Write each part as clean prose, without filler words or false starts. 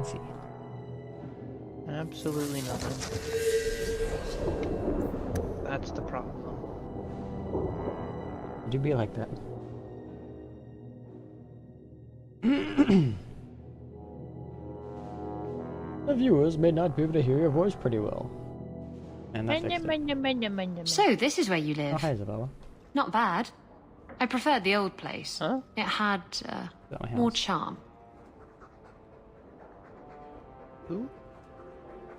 See. Absolutely nothing. That's the problem. Do be like that. The viewers may not be able to hear your voice pretty well. And that fixed it. So, this is where you live. Oh, hi, Isabella. Not bad. I preferred the old place. Huh? It had, more charm. Who?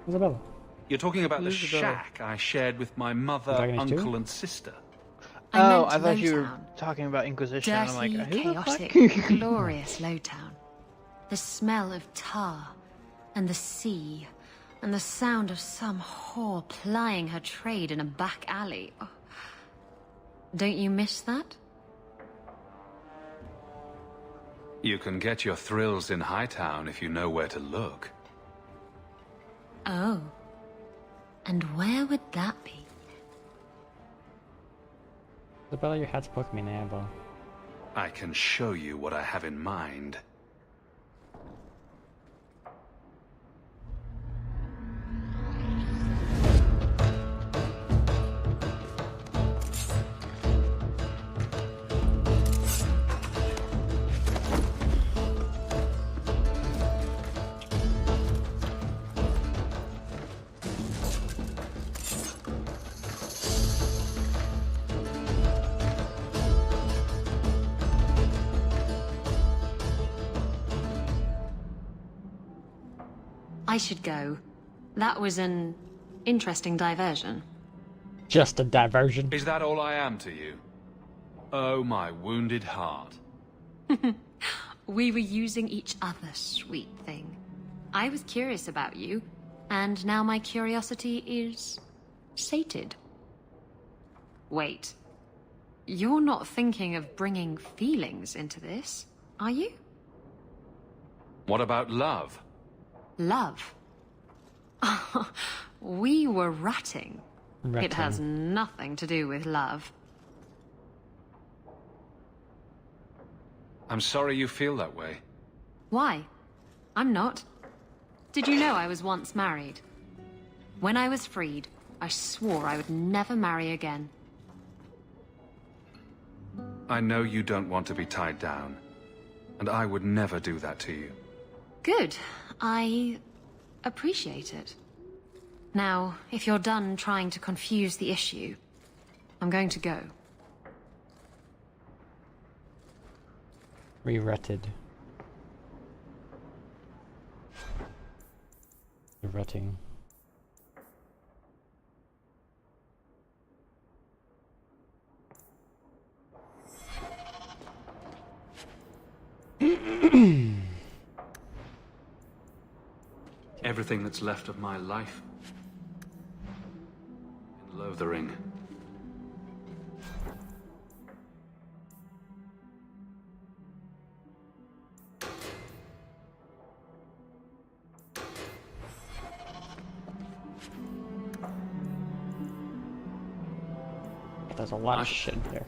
Isabella. You're talking about the Who's Isabella? shack I shared with my mother, Protagonist uncle, too? and sister. Oh, meant I thought you were Lowtown. talking about Inquisition. Dirty, I'm like, who chaotic, the fuck? glorious Lowtown. The smell of tar, and the sea, and the sound of some whore plying her trade in a back alley. Oh. Don't you miss that? You can get your thrills in Hightown if you know where to look. Oh. And where would that be? Isabella, your hat's poking me in the eyeball. I can show you what I have in mind. I should go. That was an interesting diversion. Just a diversion. Is that all I am to you? Oh, my wounded heart. We were using each other, sweet thing. I was curious about you, and now my curiosity is sated. Wait. You're not thinking of bringing feelings into this, are you? What about love? Love. We were ratting. It has nothing to do with love. I'm sorry you feel that way. Why? I'm not. Did you know I was once married? When I was freed, I swore I would never marry again. I know you don't want to be tied down, and I would never do that to you. Good. I appreciate it. Now, if you're done trying to confuse the issue, I'm going to go. Re-rutted. Rutting. Everything that's left of my life in Lothering. There's a lot of shit there.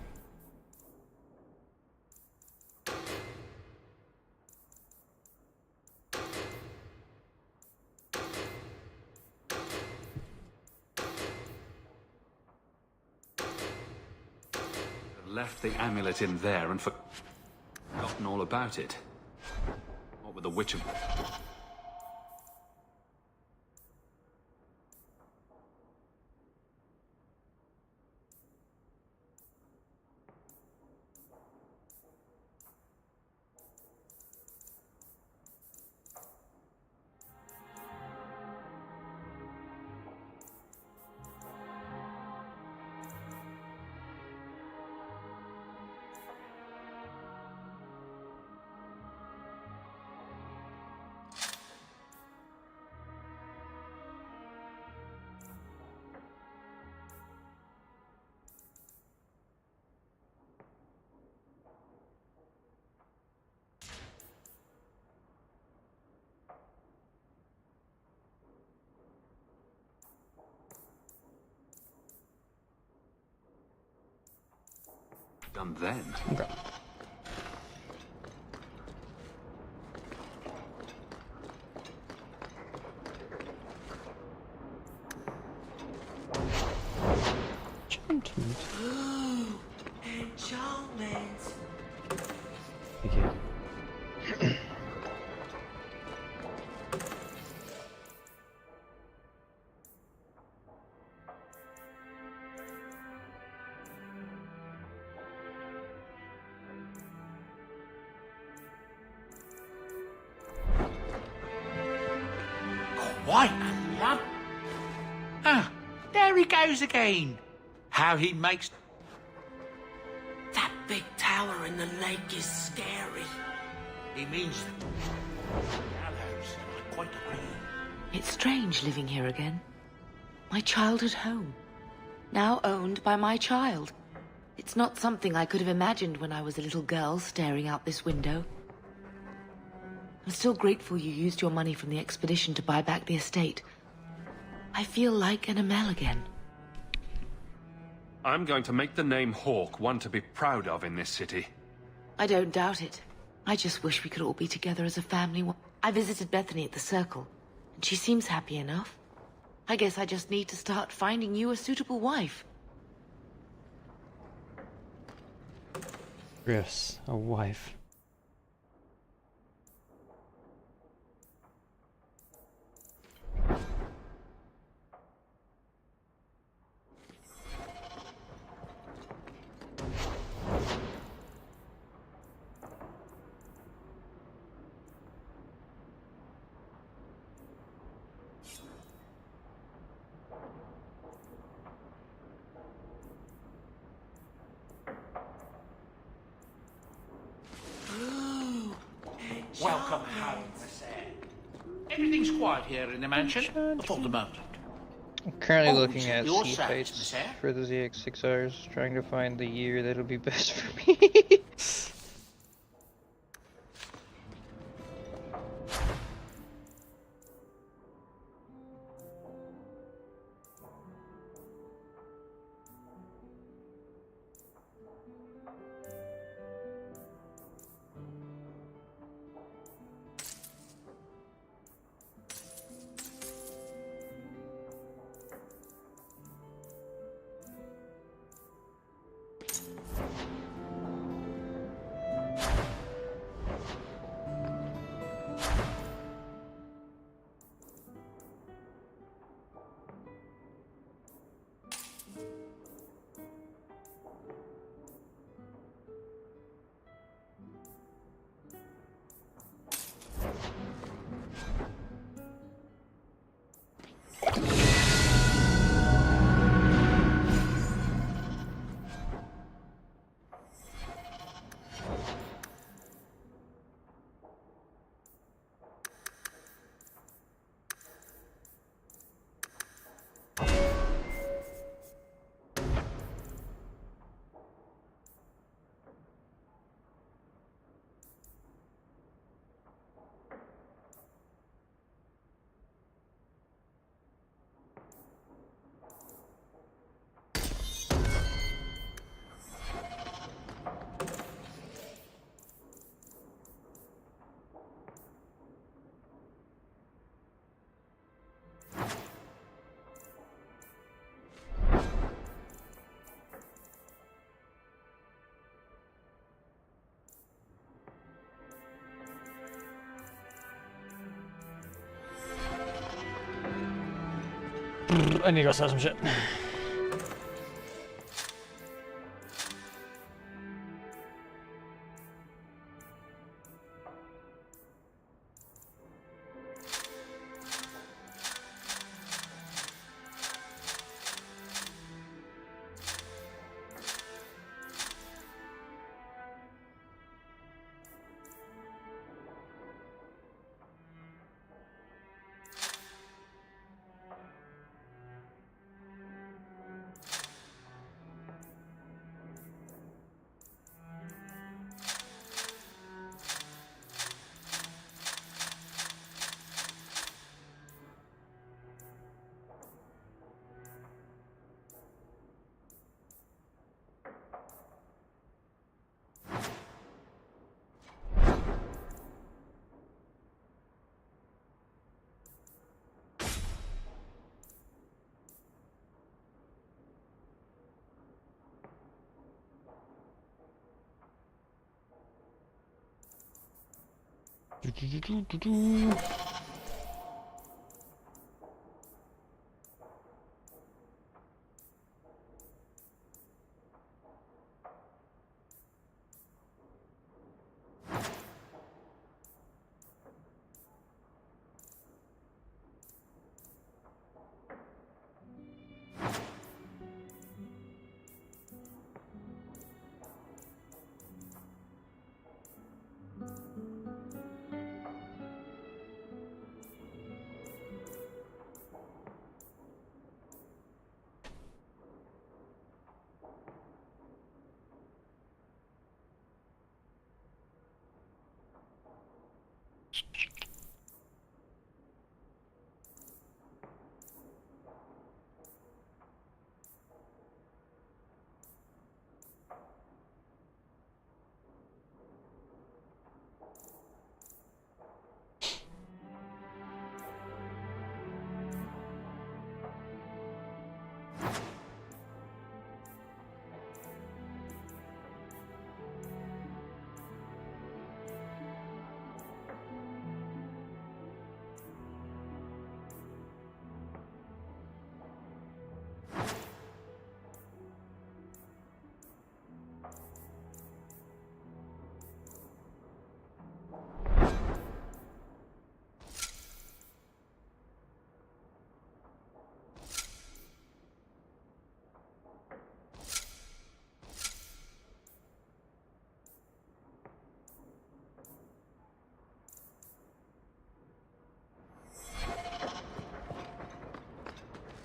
Left the amulet in there and forgotten all about it. What with the witch of... done then. Okay. White and rum. Ah, there he goes again. How he makes... That big tower in the lake is scary. He means the gallows, I quite agree. It's strange living here again. My childhood home. Now owned by my child. It's not something I could have imagined when I was a little girl staring out this window. I'm still grateful you used your money from the expedition to buy back the estate. I feel like an Amel again. I'm going to make the name Hawke one to be proud of in this city. I don't doubt it. I just wish we could all be together as a family. I visited Bethany at the Circle, and she seems happy enough. I guess I just need to start finding you a suitable wife. Yes, a wife. Welcome home, Miss Anne. Everything's quiet here in the mansion for the moment. I'm currently Oh, looking at your sea service, fates Miss Anne. for the ZX6Rs, trying to find the year that'll be best for me. I need to go sell some shit.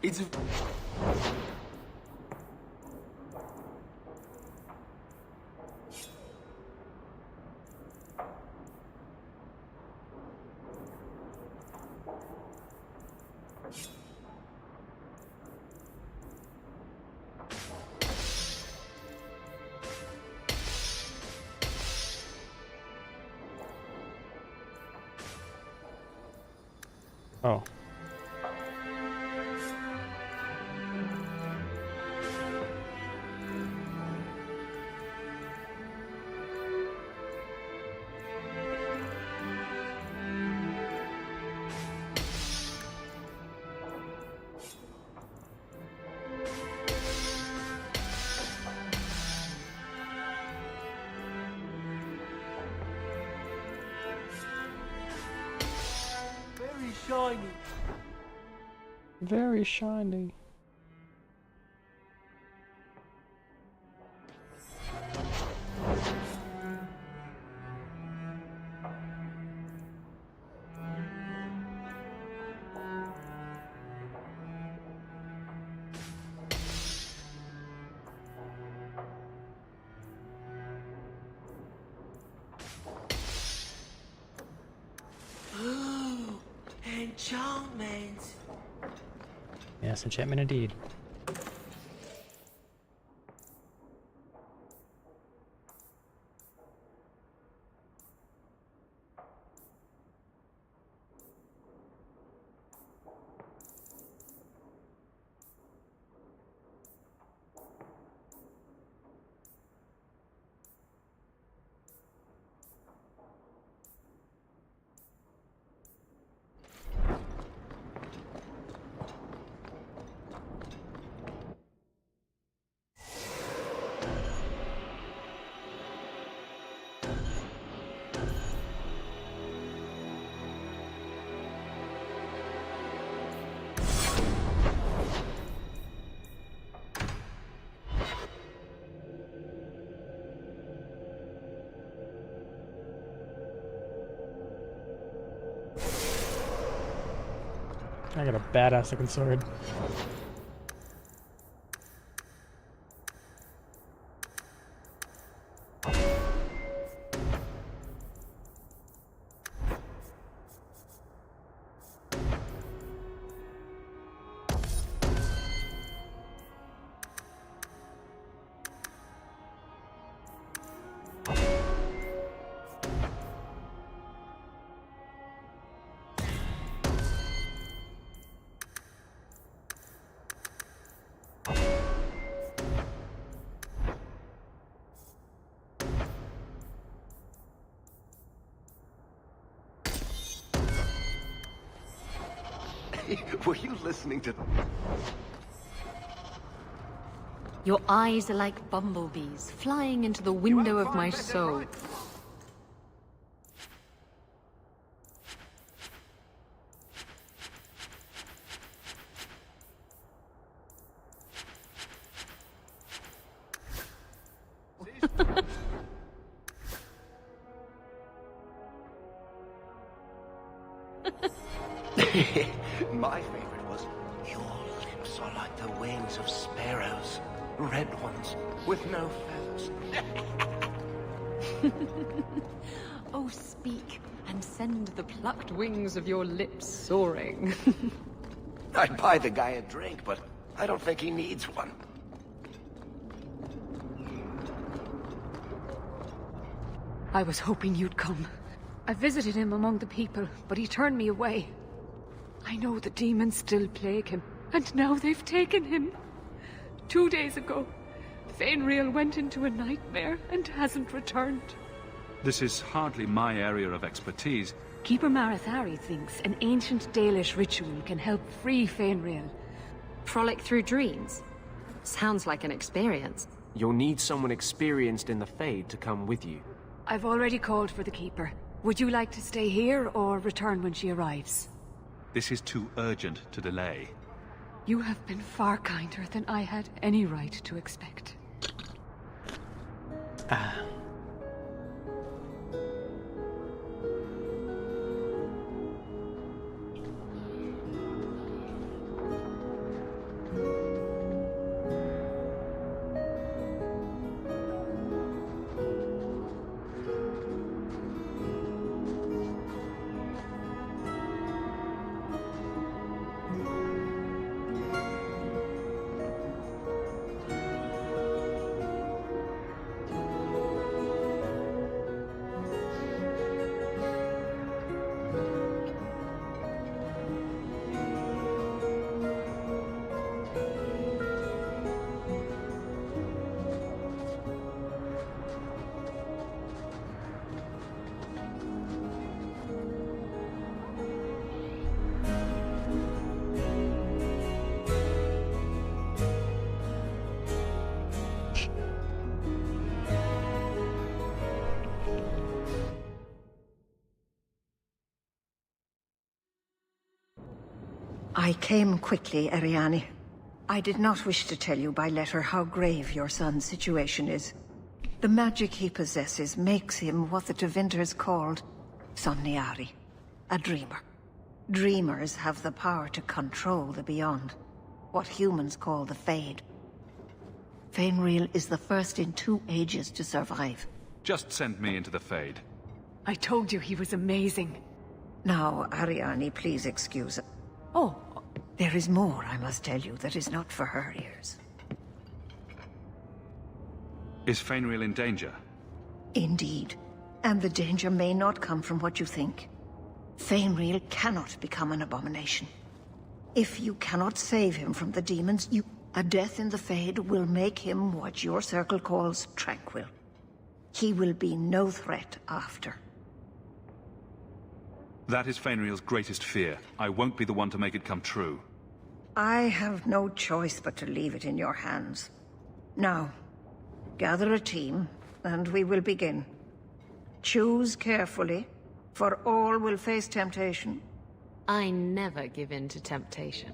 It's... Oh. Very shiny. Very shiny. Ooh, enchantment. Yes, enchantment indeed. I got a badass looking sword. Were you listening to... Your eyes are like bumblebees, flying into the window of my soul. My favorite was, your lips are like the wings of sparrows. Red ones, with no feathers. Oh, speak, and send the plucked wings of your lips soaring. I'd buy the guy a drink, but I don't think he needs one. I was hoping you'd come. I visited him among the people, but he turned me away. I know the demons still plague him, and now they've taken him. 2 days ago, Fainreal went into a nightmare and hasn't returned. This is hardly my area of expertise. Keeper Marathari thinks an ancient Dalish ritual can help free Fainreal. Frolic through dreams? Sounds like an experience. You'll need someone experienced in the Fade to come with you. I've already called for the Keeper. Would you like to stay here or return when she arrives? This is too urgent to delay. You have been far kinder than I had any right to expect. Ah. I came quickly, Ariane. I did not wish to tell you by letter how grave your son's situation is. The magic he possesses makes him what the Tevinters called Somniari, a dreamer. Dreamers have the power to control the beyond, what humans call the Fade. Fainril is the first in 2 ages to survive. Just send me into the Fade. I told you he was amazing. Now, Ariane, please excuse us. Oh. There is more I must tell you that is not for her ears. Is Fainril in danger? Indeed. And the danger may not come from what you think. Fainril cannot become an abomination. If you cannot save him from the demons, a death in the Fade will make him what your circle calls tranquil. He will be no threat after. That is Fainril's greatest fear. I won't be the one to make it come true. I have no choice but to leave it in your hands. Now, gather a team, and we will begin. Choose carefully, for all will face temptation. I never give in to temptation.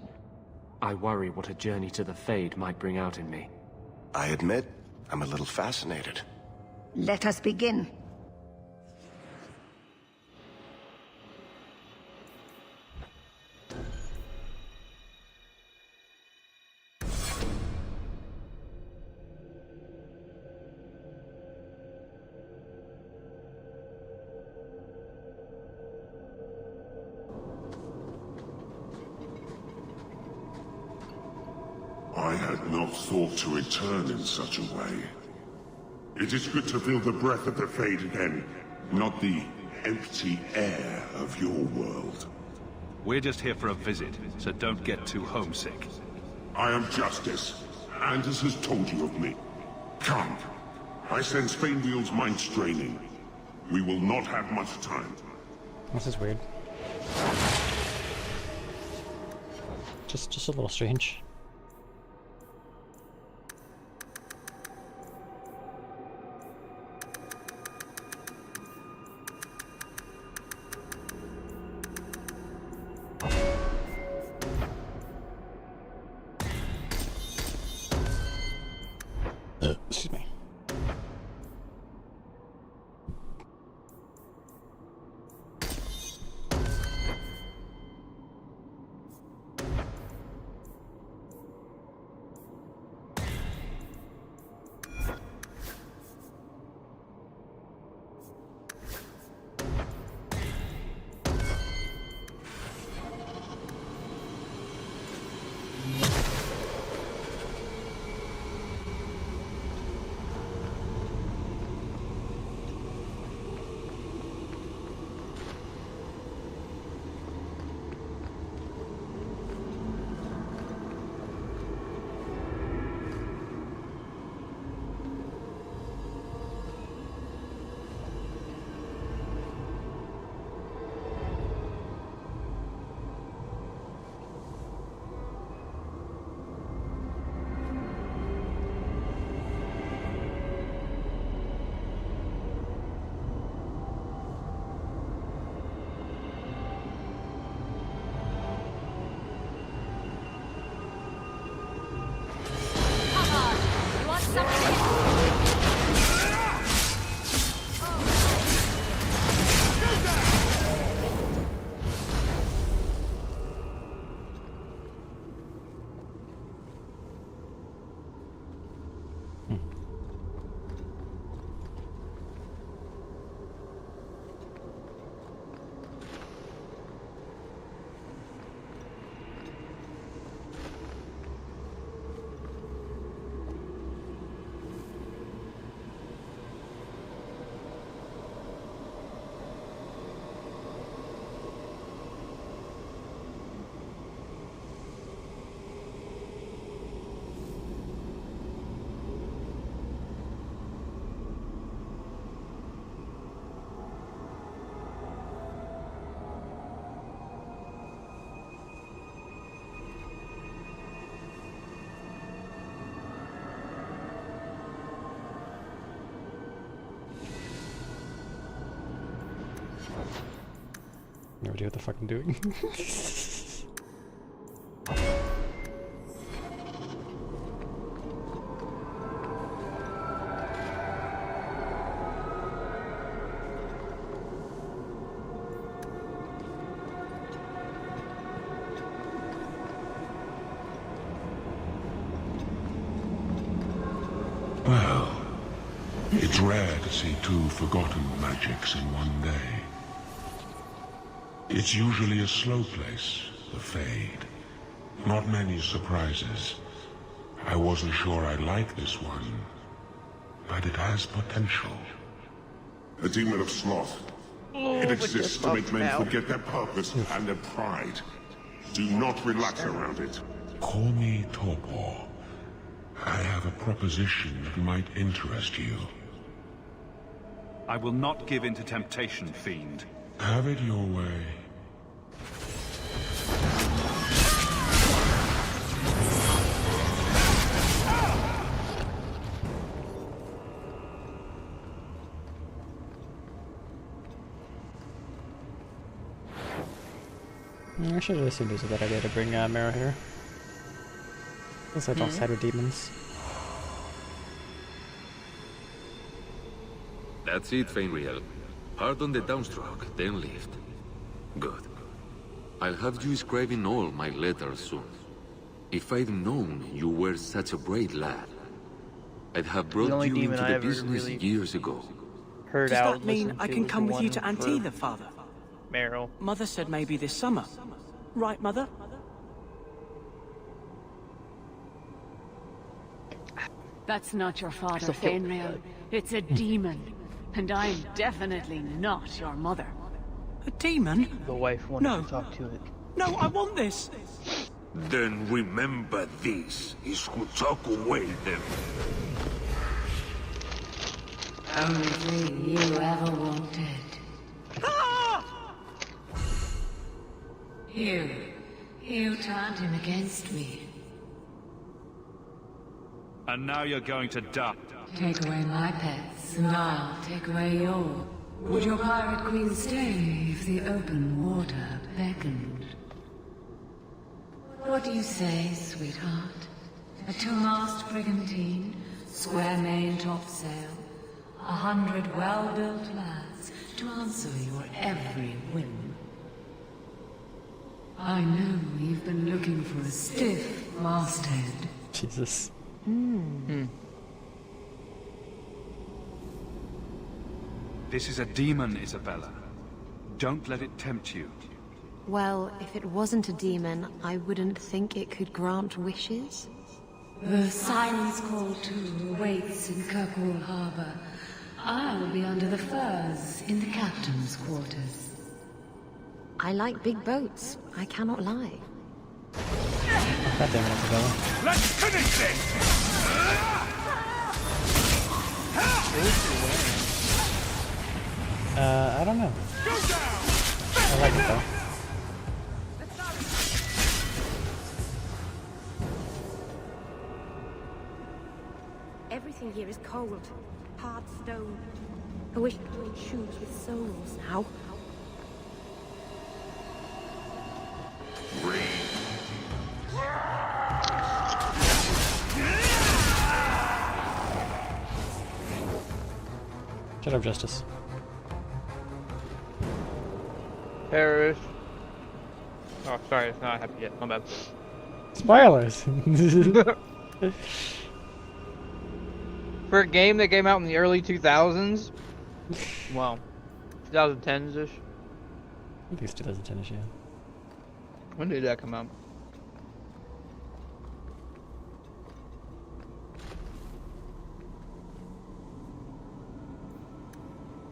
I worry what a journey to the Fade might bring out in me. I admit, I'm a little fascinated. Let us begin. I had not thought to return in such a way. It is good to feel the breath of the Fade again, not the empty air of your world. We're just here for a visit, so don't get too homesick. I am Justice. Anders has told you of me. Come. I sense Fainwheel's mind straining. We will not have much time. This is weird. Just a little strange. Excuse me. No idea what the fuck I'm doing. It's rare to see two forgotten magics in one day. It's usually a slow place, the Fade. Not many surprises. I wasn't sure I'd like this one, but it has potential. A demon of sloth. It exists to make men forget their purpose and their pride. Do not relax around it. Call me Torpor. I have a proposition that might interest you. I will not give in to temptation, fiend. Have it your way. I should have assumed it was a good idea to bring Mero here. Unless I don't side with demons. That's it, Fenrir. Pardon the downstroke, then lift. Good. I'll have you scribing all my letters soon. If I'd known you were such a brave lad, I'd have brought you into the business years ago. Does that mean I can come with you to Antitha, Father? Meryl. Mother said maybe this summer. Right, Mother? That's not your father, Fenrir. It's a demon. And I'm definitely not your mother. A demon? The wife wanted to talk to it. No, I want this! Then remember this is who took away them. Everything you ever wanted. You turned him against me. And now you're going to die. Take away my pets, and I'll take away yours. Would your pirate queen stay if the open water beckoned? What do you say, sweetheart? A two-mast brigantine, square main topsail, 100 well-built lads to answer your every whim. I know you've been looking for a stiff masthead. Jesus. This is a demon, Isabella. Don't let it tempt you. Well, if it wasn't a demon, I wouldn't think it could grant wishes. The Silence Call 2 awaits in Kirkwall Harbor. I'll be under the firs in the captain's quarters. I like big boats, I cannot lie. God damn it, Isabella. Let's finish this! I don't know. I like it though. Everything here is cold. Hard stone. I wish I could shoes with soles now. Shut up, Justice. Paris. Oh, sorry, it's not happy yet. My bad. Spoilers! For a game that came out in the early 2000s? Well, 2010s-ish. I think it's 2010-ish, yeah. When did that come out?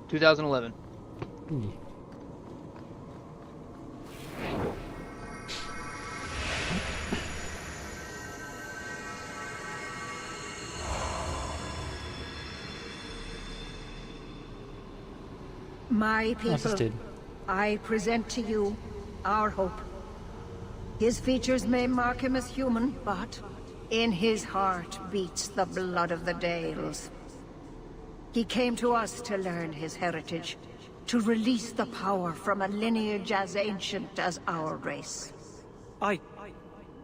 ...2011. My people, I present to you our hope. His features may mark him as human, but in his heart beats the blood of the Dales. He came to us to learn his heritage, to release the power from a lineage as ancient as our race. I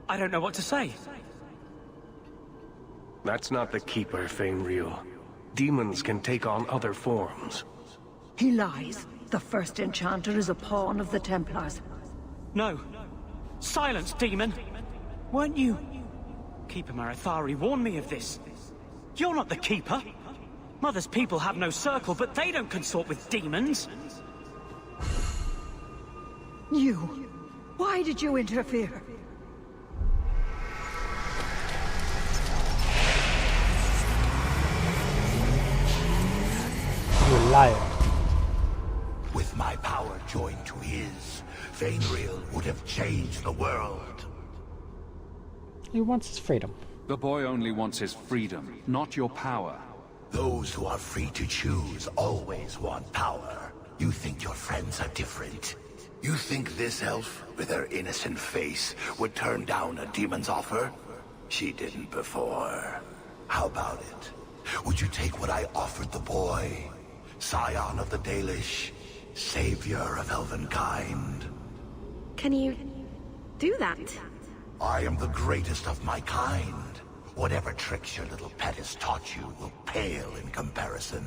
don't know what to say. That's not the Keeper, Fenrir. Demons can take on other forms. He lies. The first enchanter is a pawn of the Templars. No. Silence, demon! Weren't you? Keeper Marathari warned me of this. You're not the Keeper. Mother's people have no circle, but they don't consort with demons. You! Why did you interfere? You liar. With my power joined to his, Feynriel would have changed the world. He wants his freedom. The boy only wants his freedom, not your power. Those who are free to choose always want power. You think your friends are different? You think this elf, with her innocent face, would turn down a demon's offer? She didn't before. How about it? Would you take what I offered the boy? Scion of the Dalish, savior of elvenkind. Can you do that? I am the greatest of my kind. Whatever tricks your little pet has taught you will pale in comparison.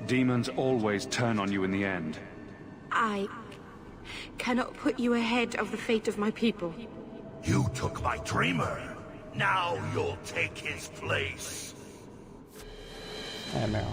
Demons always turn on you in the end. I cannot put you ahead of the fate of my people. You took my dreamer. Now you'll take his place. Hey, Meryl.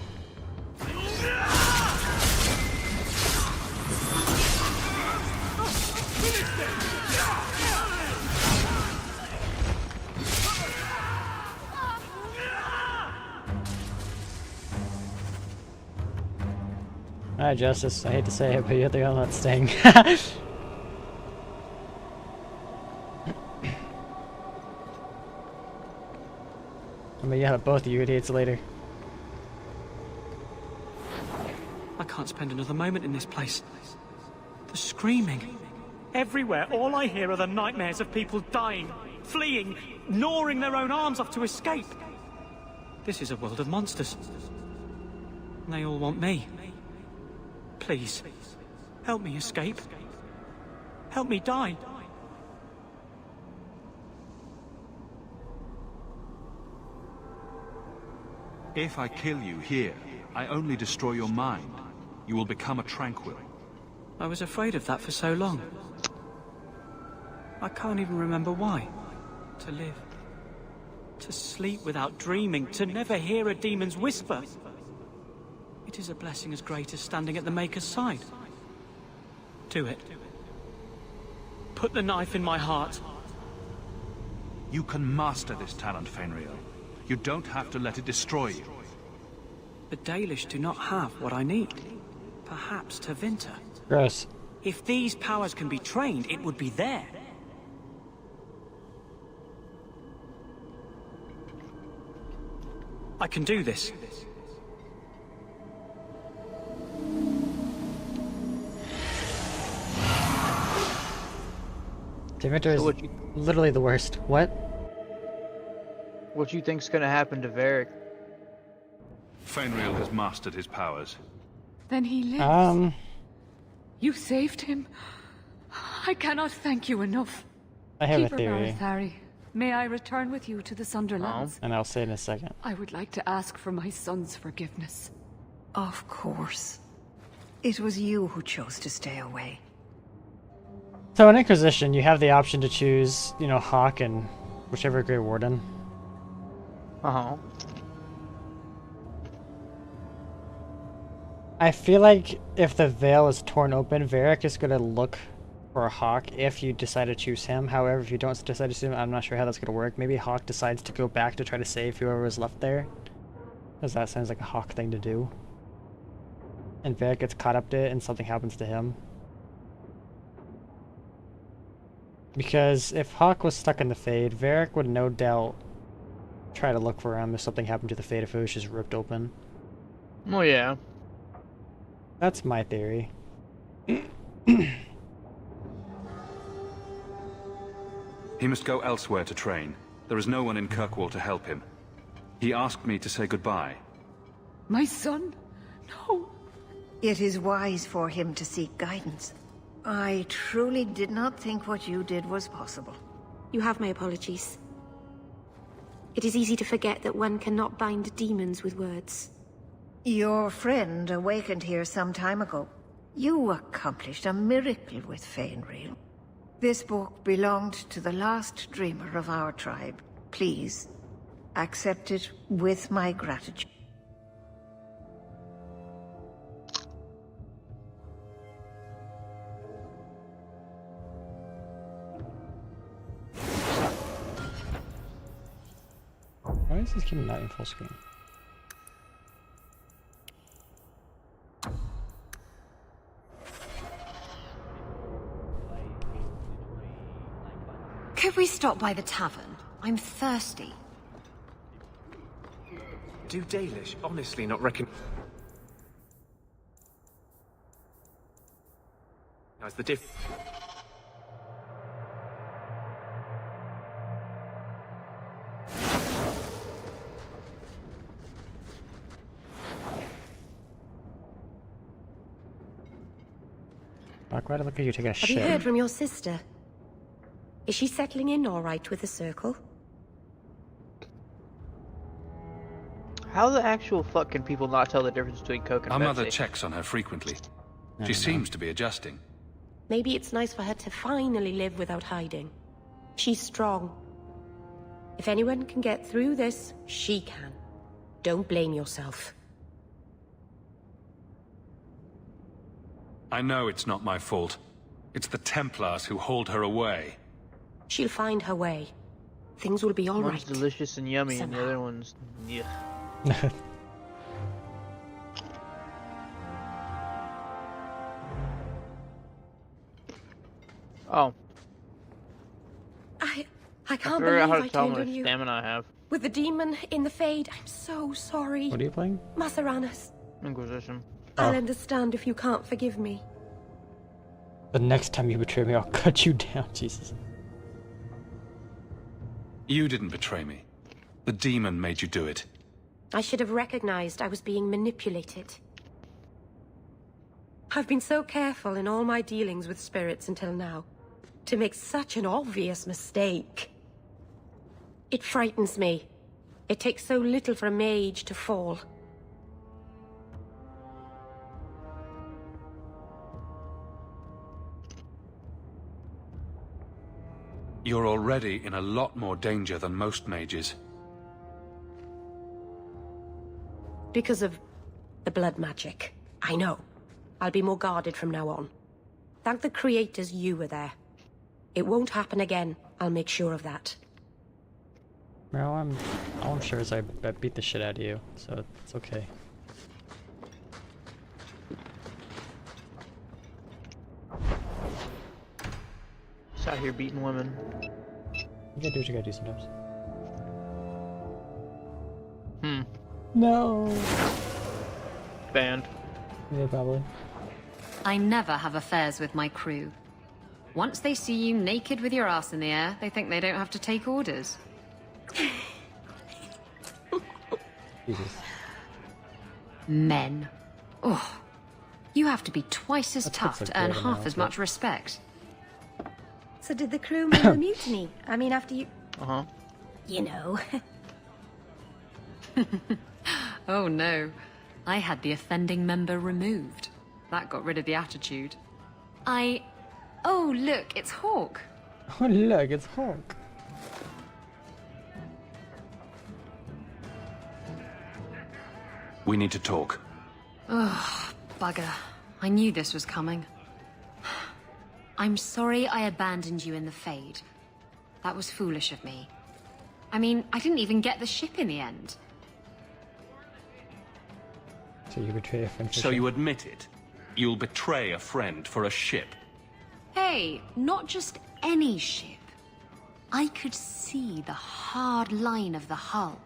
Alright, Justice. I hate to say it, but you're the one that's staying. I mean, yeah, both of you idiots later. I can't spend another moment in this place. The screaming. Everywhere, all I hear are the nightmares of people dying, fleeing, gnawing their own arms off to escape. This is a world of monsters. And they all want me. Please, help me escape. Help me die. If I kill you here, I only destroy your mind. You will become a tranquil. I was afraid of that for so long. I can't even remember why. To live. To sleep without dreaming. To never hear a demon's whisper. It is a blessing as great as standing at the Maker's side. Do it. Put the knife in my heart. You can master this talent, Feynriel. You don't have to let it destroy you. The Dalish do not have what I need. Perhaps Tevinter. Gross. If these powers can be trained, it would be there. I can do this. Tevinter is literally the worst. What? What you think's gonna happen to Varric? Feynriel has mastered his powers. Then he lives. You saved him. I cannot thank you enough. I have Keeper a theory. Barithari, may I return with you to the Sunderlands? And I'll say in a second. I would like to ask for my son's forgiveness. Of course. It was you who chose to stay away. So in Inquisition, you have the option to choose, you know, Hawk and whichever Grey Warden. Uh-huh. I feel like if the veil is torn open, Varric is going to look for a Hawk if you decide to choose him. However, if you don't decide to choose him, I'm not sure how that's going to work. Maybe Hawk decides to go back to try to save whoever was left there. Because that sounds like a Hawk thing to do. And Varric gets caught up to it and something happens to him. Because if Hawk was stuck in the Fade, Varric would no doubt try to look for him if something happened to the Fade if it was just ripped open. Oh yeah. That's my theory. He must go elsewhere to train. There is no one in Kirkwall to help him. He asked me to say goodbye. My son? No. It is wise for him to seek guidance. I truly did not think what you did was possible. You have my apologies. It is easy to forget that one cannot bind demons with words. Your friend awakened here some time ago. You accomplished a miracle with Feynriel. This book belonged to the last dreamer of our tribe. Please, Accept it with my gratitude. Why is this keeping that in full screen? Could we stop by the tavern? I'm thirsty. Do Dalish honestly not reckon... As the diff... Mark, why do I look at you taking a Have shit? you heard from your sister? Is she settling in all right with the circle? How the actual fuck can people not tell the difference between Coke and Our Pepsi? mother checks on her frequently. She seems to be adjusting. Maybe it's nice for her to finally live without hiding. She's strong. If anyone can get through this, she can. Don't blame yourself. I know it's not my fault. It's the Templars who hold her away. She'll find her way. Things will be all right. One's delicious and yummy, and the other one's... yeah. Oh. I can't I believe figured out how I to tell turned how on much you. stamina I have. With the demon in the Fade, I'm so sorry. What are you playing? Masaranas. Inquisition. I'll understand if you can't forgive me. The next time you betray me, I'll cut you down, Jesus. You didn't betray me. The demon made you do it. I should have recognized I was being manipulated. I've been so careful in all my dealings with spirits until now. To make such an obvious mistake. It frightens me. It takes so little for a mage to fall. You're already in a lot more danger than most mages. Because of the blood magic. I know. I'll be more guarded from now on. Thank the creators you were there. It won't happen again. I'll make sure of that. Well, all I'm sure is I beat the shit out of you, so it's okay. Just out here beating women. You gotta do what you gotta do sometimes. No. Banned. Yeah, probably. I never have affairs with my crew. Once they see you naked with your ass in the air, they think they don't have to take orders. Jesus. Men. Oh, you have to be twice as That tough puts a to earn great half amount, as much respect. So did the crew move the mutiny? I mean, after you... Uh-huh. You know. Oh no. I had the offending member removed. That got rid of the attitude. Oh, look, it's Hawk. Oh, look, it's Hawk. We need to talk. Ugh, bugger. I knew this was coming. I'm sorry I abandoned you in the Fade. That was foolish of me. I mean, I didn't even get the ship in the end. So you betray a friend for So shit? you admit it? You'll betray a friend for a ship? Hey, not just any ship. I could see the hard line of the hull,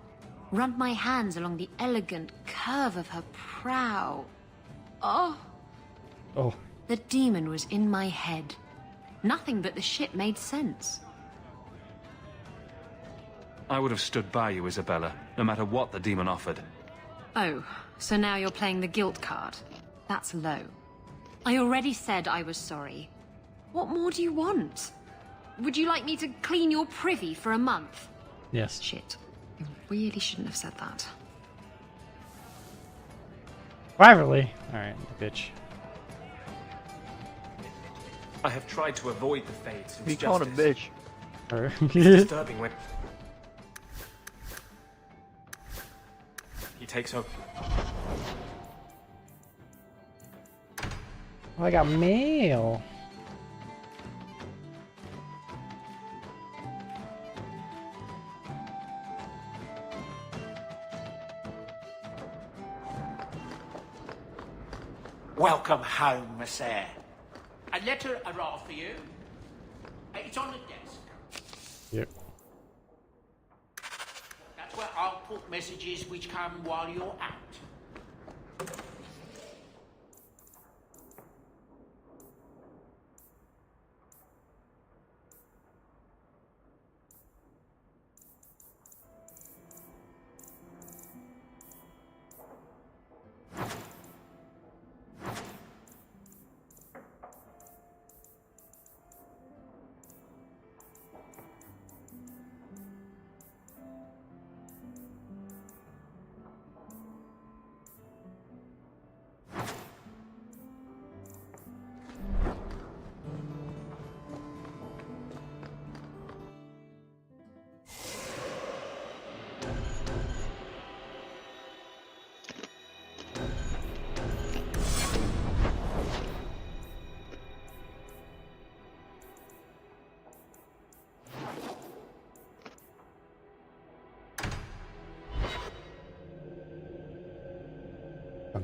run my hands along the elegant curve of her prow. Oh. The demon was in my head. Nothing but the ship made sense. I would have stood by you, Isabella, no matter what the demon offered. Oh, so now you're playing the guilt card. That's low. I already said I was sorry. What more do you want? Would you like me to clean your privy for a month? Yes. Shit. You really shouldn't have said that. Rivalry? Alright, bitch. I have tried to avoid the Fade since He called a bitch. Or It's disturbing when... take so... Oh, I got mail. Welcome home, Monsieur. A letter arrived for you. It's on the desk. Yep. That's where I'll put messages which come while you're out.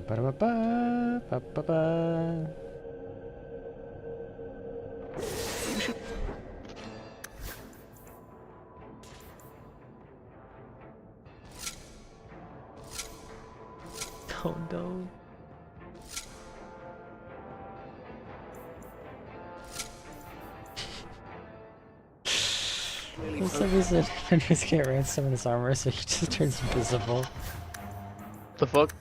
Ba-da-ba-ba, oh no. For some reason, Fenris can't ransom in his armor, so he just turns invisible. The fuck?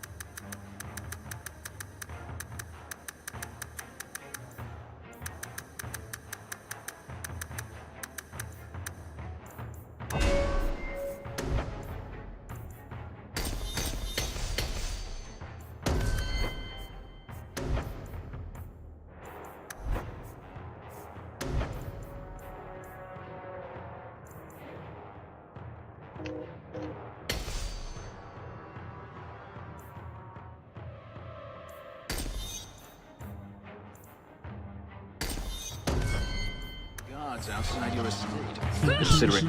Guards outside your estate. Consider it.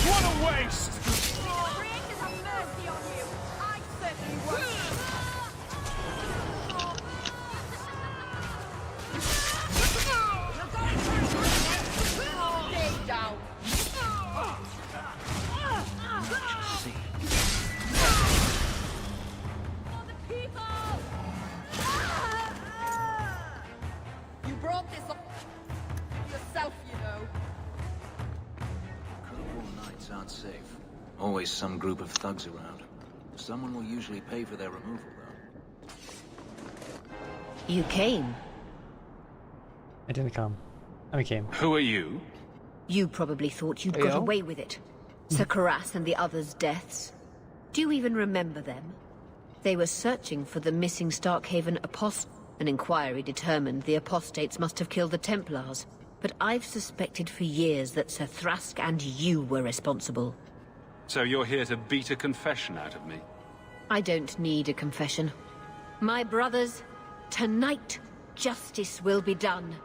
What a waste! You brought this up yourself, you know. War nights aren't safe. Always some group of thugs around. Someone will usually pay for their removal, though. You came. I didn't come. I came. Who are you? You probably thought you'd got away with it. Sir Karas and the others' deaths. Do you even remember them? They were searching for the missing Starkhaven apostate. An inquiry determined the apostates must have killed the Templars. But I've suspected for years that Sir Thrask and you were responsible. So you're here to beat a confession out of me? I don't need a confession. My brothers, tonight, justice will be done.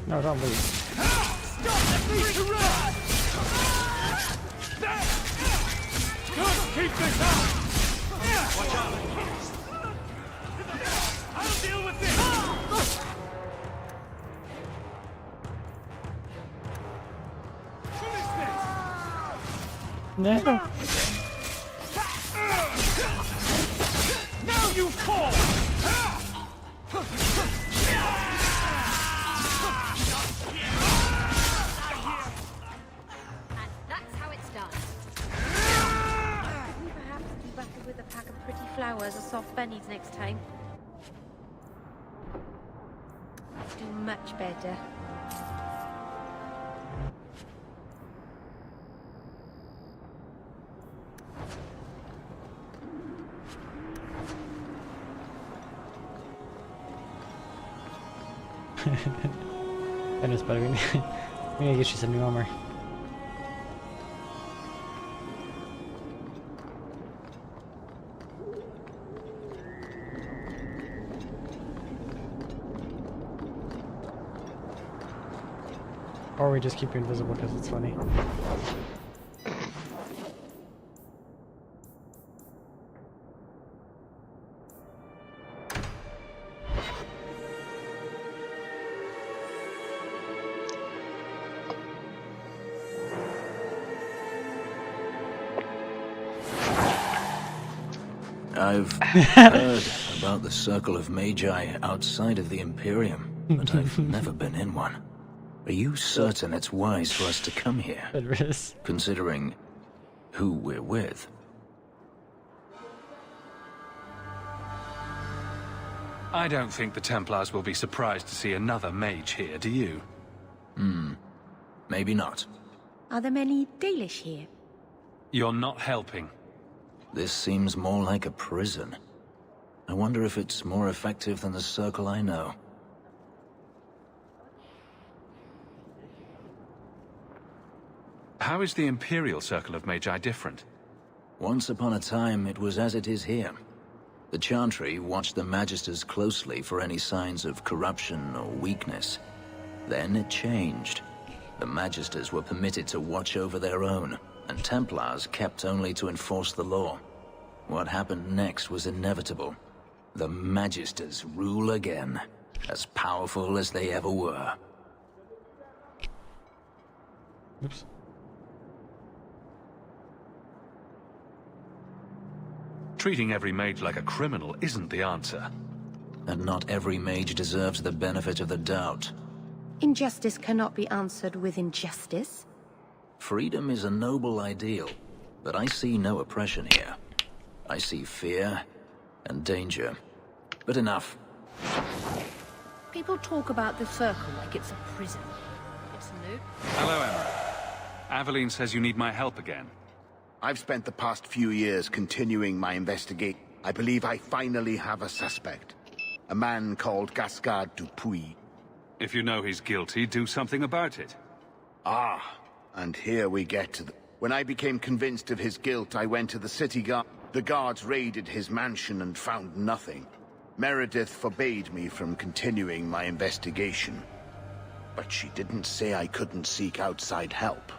No, don't leave. Keep this up! Watch out! I'll deal with this! Finish this! No. Now you fall! with a pack of pretty flowers or soft bunnies next time. Do much better. Goodness, buddy, we need to get you some new armor. Or we just keep you invisible because it's funny. I've heard about the Circle of Magi outside of the Imperium, but I've never been in one. Are you certain it's wise for us to come here? Considering who we're with. I don't think the Templars will be surprised to see another mage here, do you? Maybe not. Are there many Dalish here? You're not helping. This seems more like a prison. I wonder if it's more effective than the circle I know. How is the Imperial Circle of Magi different? Once upon a time, it was as it is here. The Chantry watched the Magisters closely for any signs of corruption or weakness. Then it changed. The Magisters were permitted to watch over their own, and Templars kept only to enforce the law. What happened next was inevitable. The Magisters rule again, as powerful as they ever were. Oops. Treating every mage like a criminal isn't the answer. And not every mage deserves the benefit of the doubt. Injustice cannot be answered with injustice. Freedom is a noble ideal, but I see no oppression here. I see fear and danger. But enough. People talk about the Circle like it's a prison. It's new. Hello, Emma. Aveline says you need my help again. I've spent the past few years continuing my investigation. I believe I finally have a suspect. A man called Gascard Dupuis. If you know he's guilty, do something about it. Ah, and here we get to the... When I became convinced of his guilt, I went to the city guard. The guards raided his mansion and found nothing. Meredith forbade me from continuing my investigation. But she didn't say I couldn't seek outside help.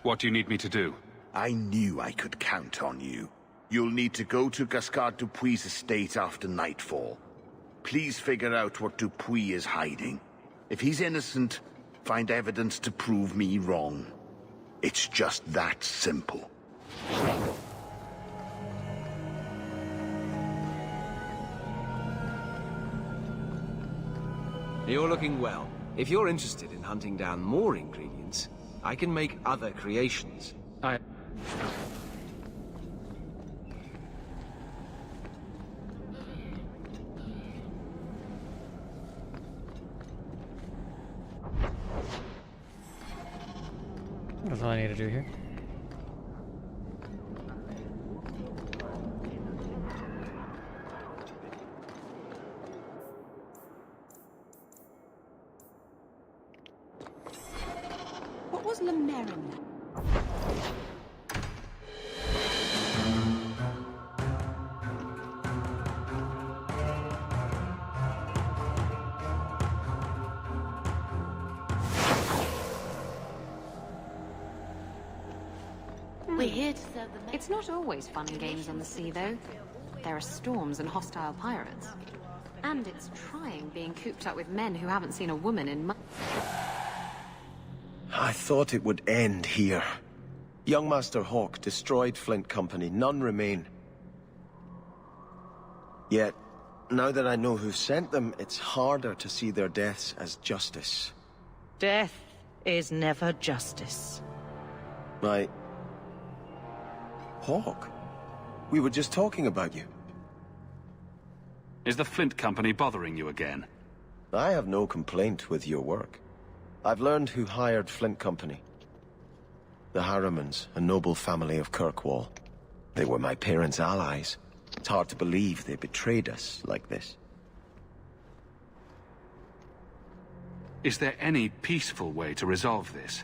What do you need me to do? I knew I could count on you. You'll need to go to Gascard Dupuis' estate after nightfall. Please figure out what Dupuis is hiding. If he's innocent, find evidence to prove me wrong. It's just that simple. You're looking well. If you're interested in hunting down more ingredients, I can make other creations. That's all I need to do here. What was Lemerin? We're here to serve the... It's not always fun and games on the sea, though. There are storms and hostile pirates. And it's trying being cooped up with men who haven't seen a woman in months. I thought it would end here. Young Master Hawke destroyed Flint Company, none remain. Yet, now that I know who sent them, it's harder to see their deaths as justice. Death is never justice. Hawke? We were just talking about you. Is the Flint Company bothering you again? I have no complaint with your work. I've learned who hired Flint Company. The Harrimans, a noble family of Kirkwall. They were my parents' allies. It's hard to believe they betrayed us like this. Is there any peaceful way to resolve this?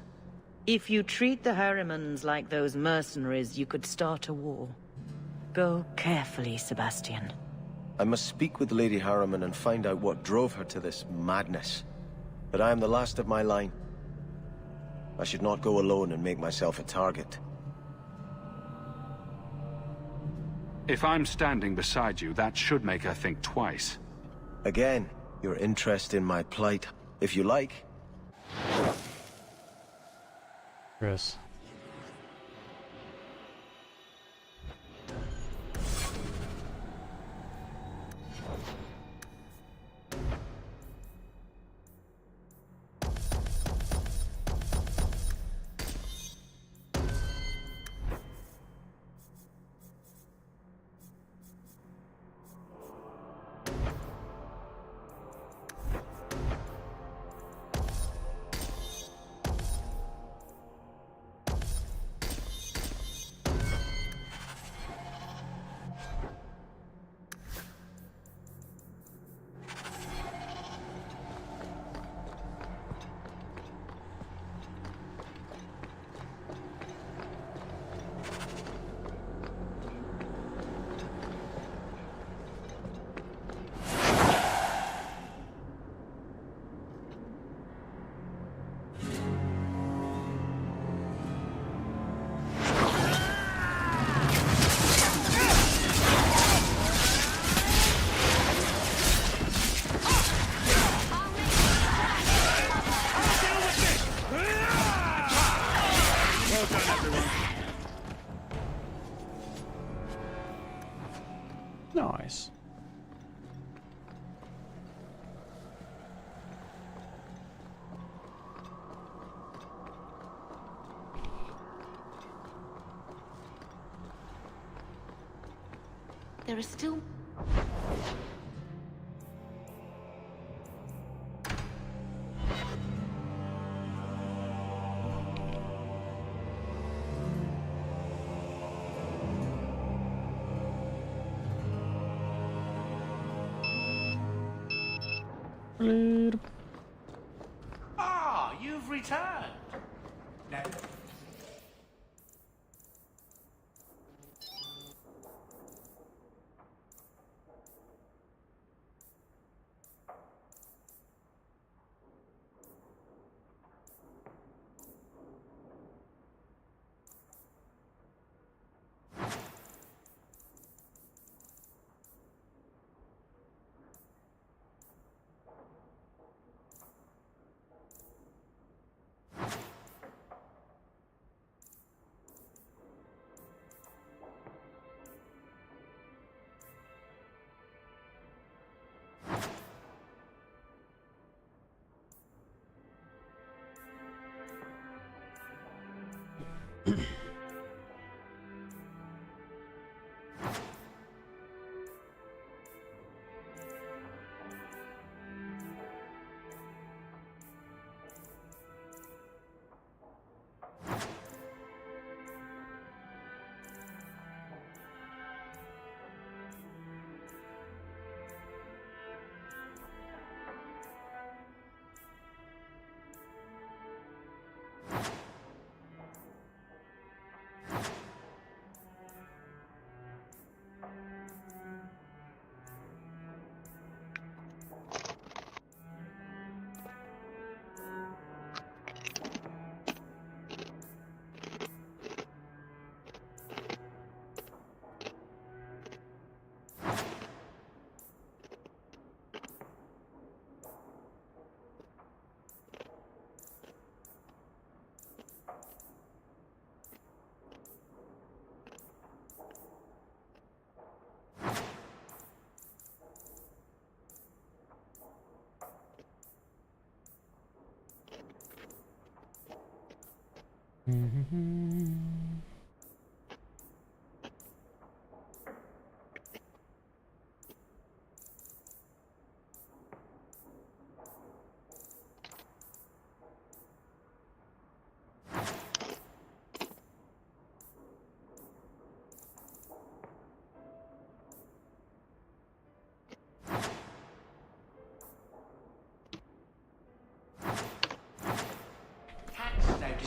If you treat the Harrimans like those mercenaries, you could start a war. Go carefully, Sebastian. I must speak with Lady Harriman and find out what drove her to this madness. But I am the last of my line. I should not go alone and make myself a target. If I'm standing beside you, that should make her think twice. Again, your interest in my plight. If you like. Chris. Nice. There are still... Ah, you've returned. Now,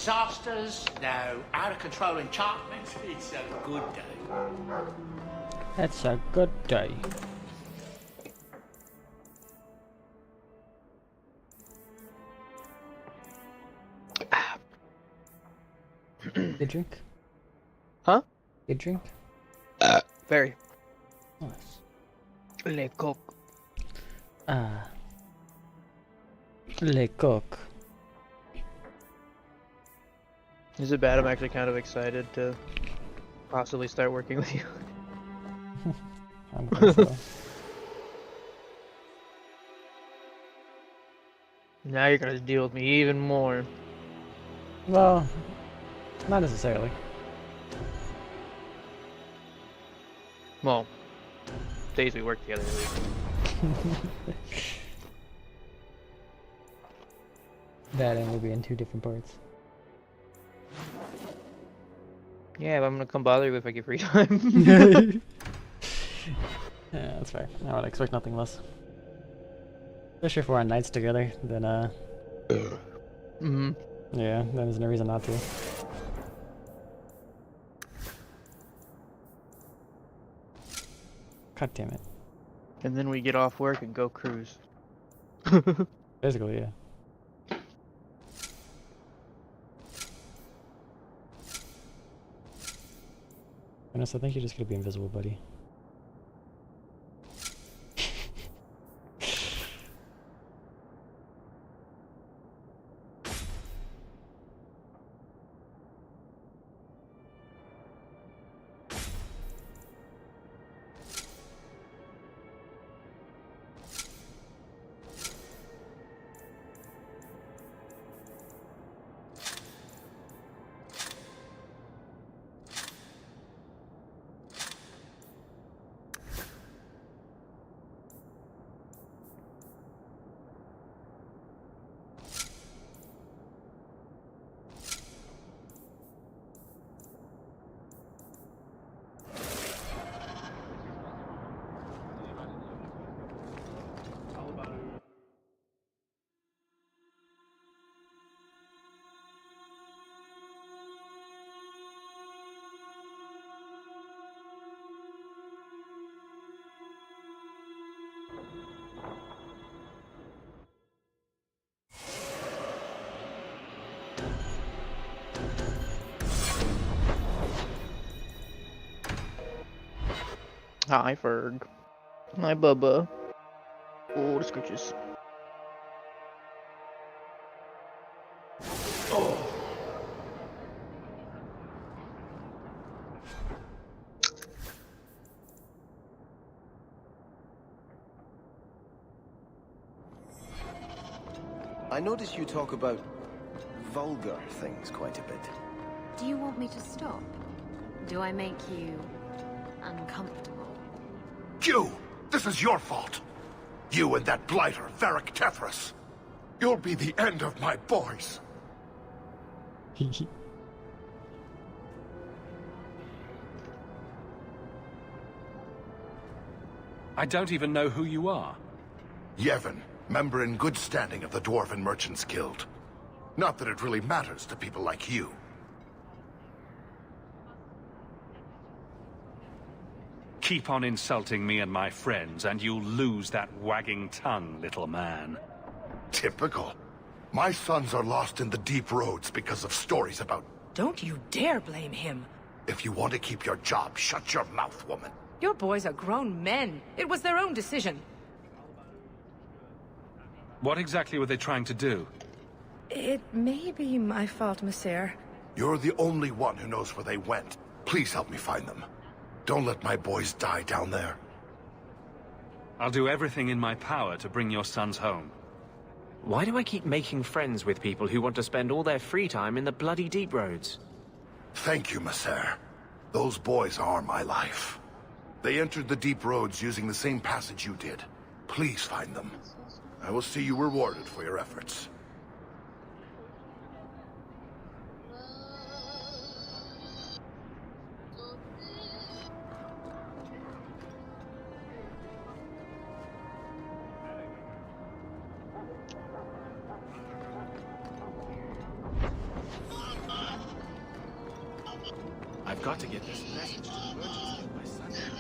disasters, no out-of-control enchantments. It's a good day. It's a good day. Good drink? Huh? Good drink? Very. Nice. Le coq. Le coq. Is it bad? I'm actually kind of excited to possibly start working with you. I don't think so. Now you're gonna deal with me even more. Well, not necessarily. Well, days we work together at least. That and we'll be in 2 different parts. Yeah, but I'm gonna come bother you if I get free time. Yeah, that's fair. I would expect nothing less. Especially if we're on nights together, then yeah, then there's no reason not to. God damn it. And then we get off work and go cruise. Basically, yeah. Honestly, I think you're just gonna be invisible, buddy. Hi, Ferg. Hi, Bubba. Oh, the scritches. I notice you talk about vulgar things quite a bit. Do you want me to stop? Do I make you uncomfortable? You! This is your fault! You and that blighter, Varric Tethras. You'll be the end of my boys. I don't even know who you are. Yevon, member in good standing of the Dwarven Merchants Guild. Not that it really matters to people like you. Keep on insulting me and my friends, and you'll lose that wagging tongue, little man. Typical. My sons are lost in the deep roads because of stories about... Don't you dare blame him. If you want to keep your job, shut your mouth, woman. Your boys are grown men. It was their own decision. What exactly were they trying to do? It may be my fault, Monsieur. You're the only one who knows where they went. Please help me find them. Don't let my boys die down there. I'll do everything in my power to bring your sons home. Why do I keep making friends with people who want to spend all their free time in the bloody deep roads? Thank you, Messer. Those boys are my life. They entered the deep roads using the same passage you did. Please find them. I will see you rewarded for your efforts. got to get this message to the merchants by sundown.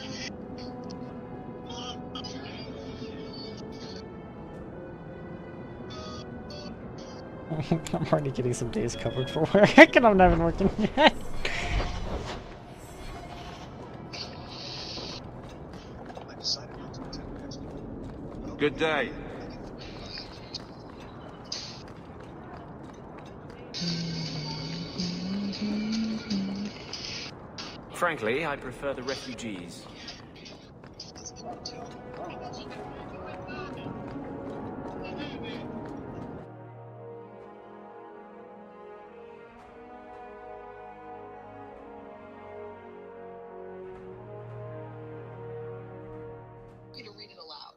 I'm already getting some days covered for work, and I'm not even working yet. Good day. Frankly, I prefer the refugees. You to read it aloud.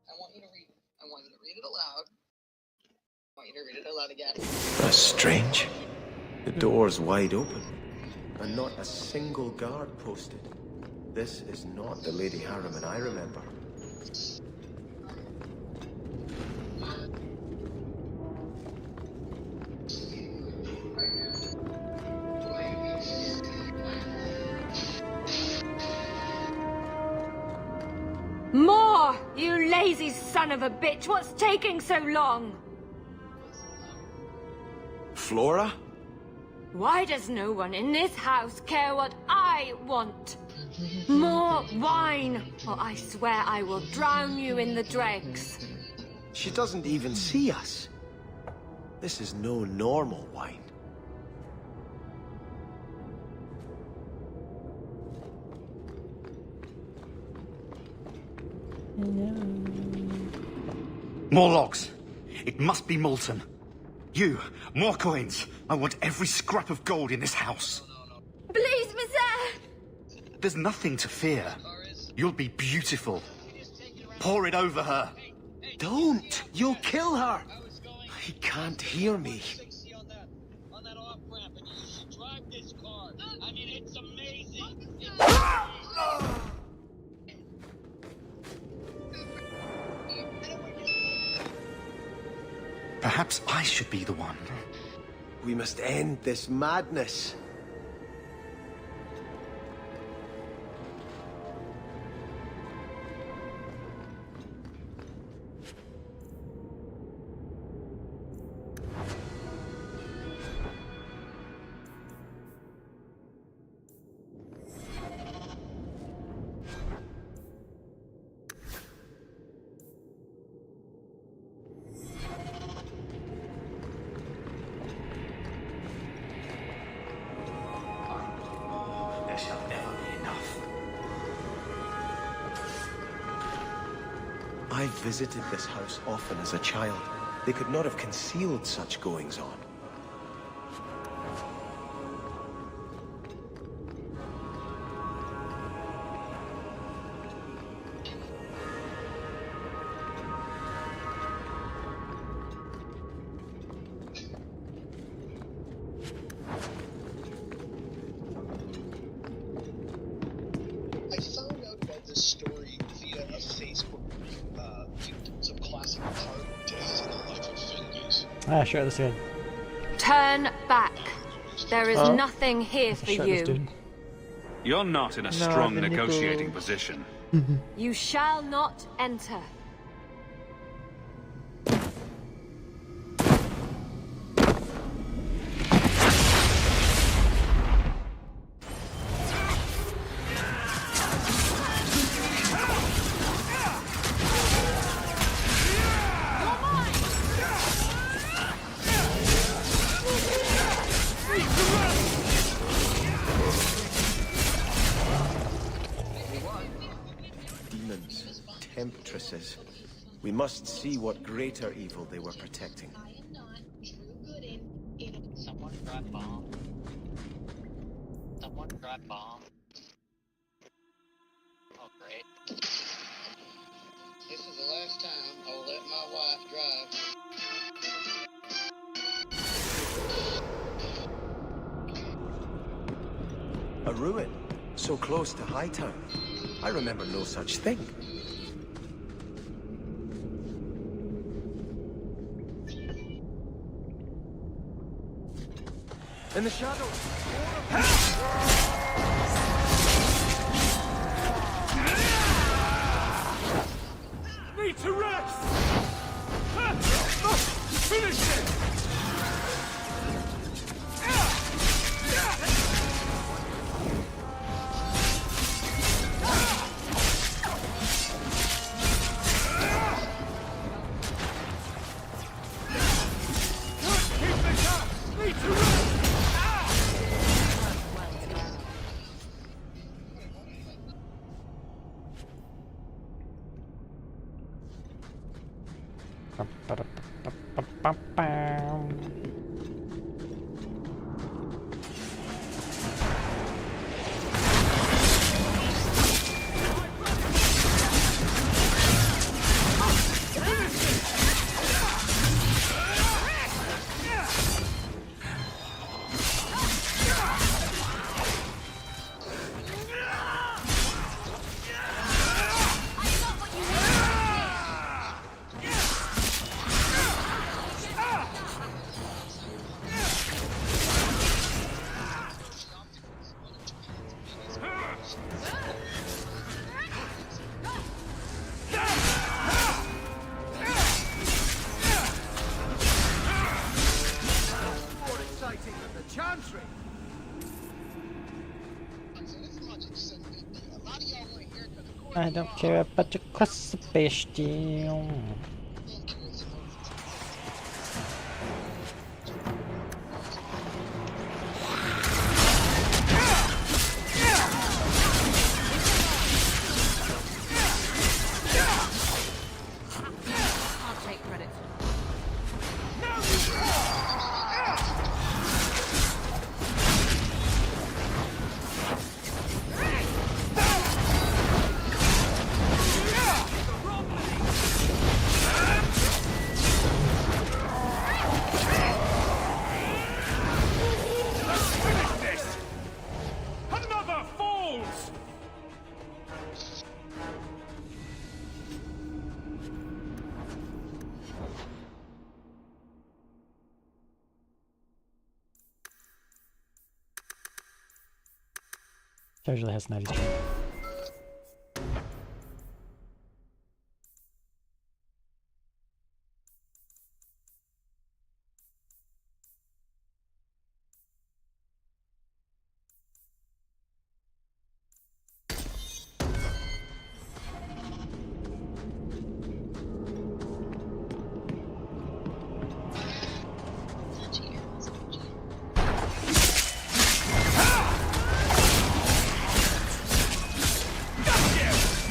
I want you to read it. I want you to read it aloud. I want you to read it aloud again. That's strange. The door's wide open, and not a single guard posted. This is not the Lady Harriman I remember. More! You lazy son of a bitch! What's taking so long? Flora? Why does no one in this house care what I want? More wine, or I swear I will drown you in the dregs. She doesn't even see us. This is no normal wine. More logs. It must be molten. You, more coins. I want every scrap of gold in this house. Please, Monsieur! There's nothing to fear. You'll be beautiful. Pour it over her. Don't! You'll kill her! He can't hear me. Perhaps I should be the one. We must end this madness. There shall never be enough. I visited this house often as a child. They could not have concealed such goings-on. I found out about this story via a Facebook some classic card days in the life of Finnegan's. Ah, sure, that's good. Turn back. There is Oh. nothing here for you. You're not in a strong negotiating position. You shall not enter. Demons, temptresses. We must see what greater evil they were protecting. Someone drop bomb. Someone drop bomb. Oh, great. This is the last time I'll let my wife drive. A ruin, so close to Hightown. I remember no such thing. In the shadows! More exciting than the Chantry. I don't care about your question. I'll take credit. Another falls! Usually has 90 strength.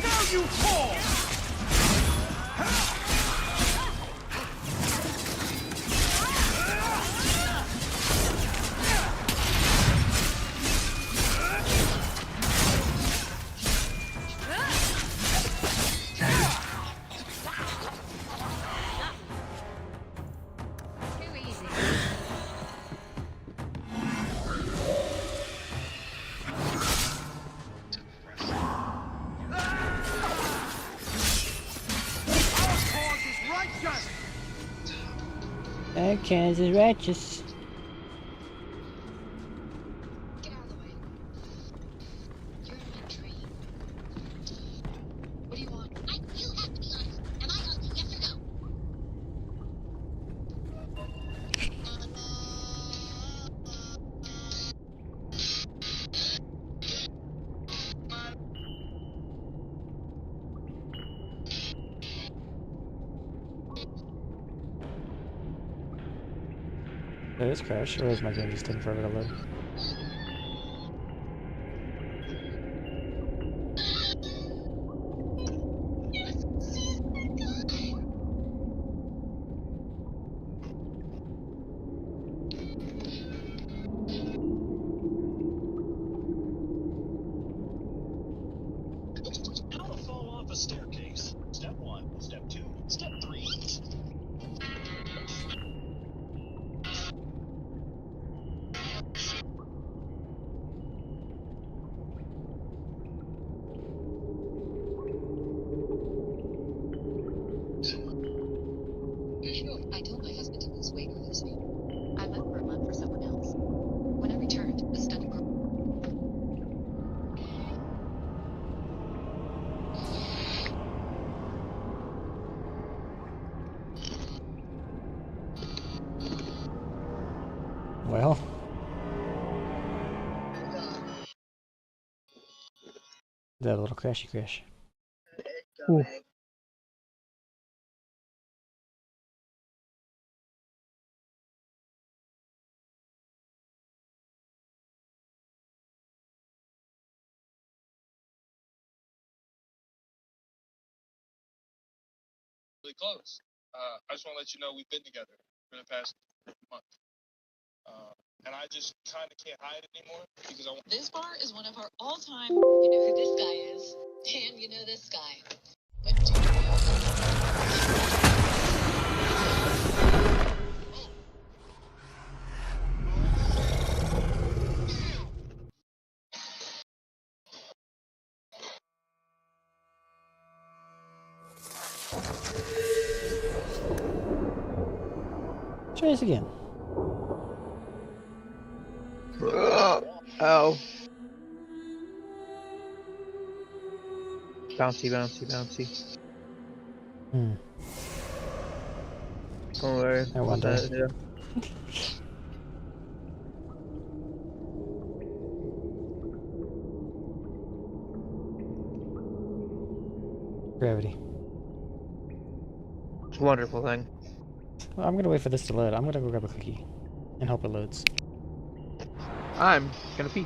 Now you fall! Too easy. That cause is righteous. What do you want? You have to be honest. Am I ugly? Yes or no? Did this crash, or is my game just taking forever to load? How to fall off a staircase. Step 1, step 2, step 3. Sure, I told my husband to lose weight or lose me. I left for a month for someone else. When I returned, a stunning girl. Well. That little crashy crash. Ooh. Really close. I just want to let you know we've been together for the past month. And I just kind of can't hide anymore because I want... This bar is one of our all-time... You know who this guy is, and you know this guy. But do you Try this again. Oh. Bouncy, bouncy, bouncy. Don't worry. I wonder. Yeah. Gravity. It's a wonderful thing. Well, I'm gonna wait for this to load. I'm gonna go grab a cookie and hope it loads. I'm gonna pee.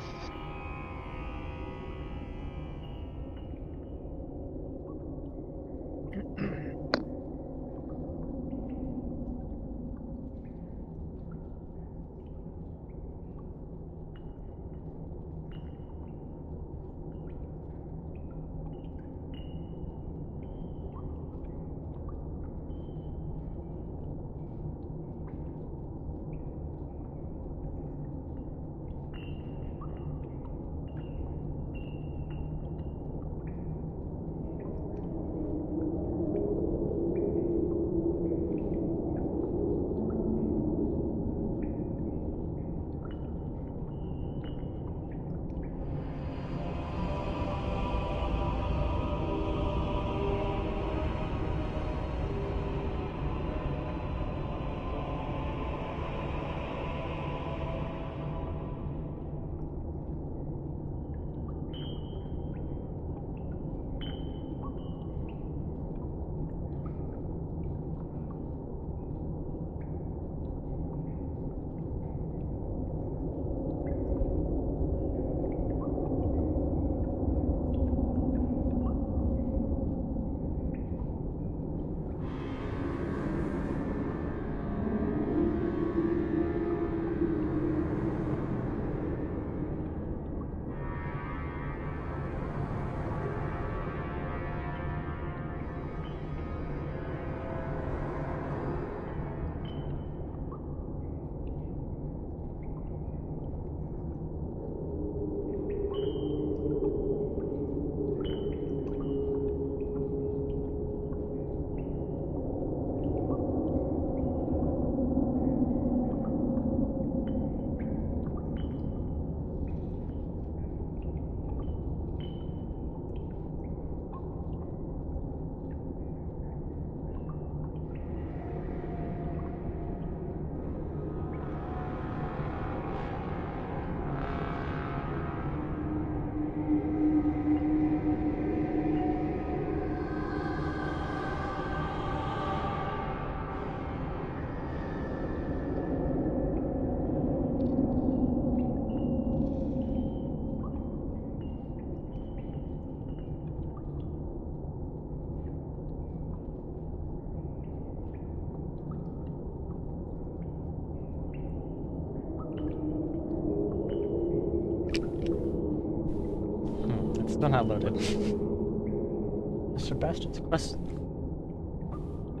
Still not loaded. Mr. Bastion's quest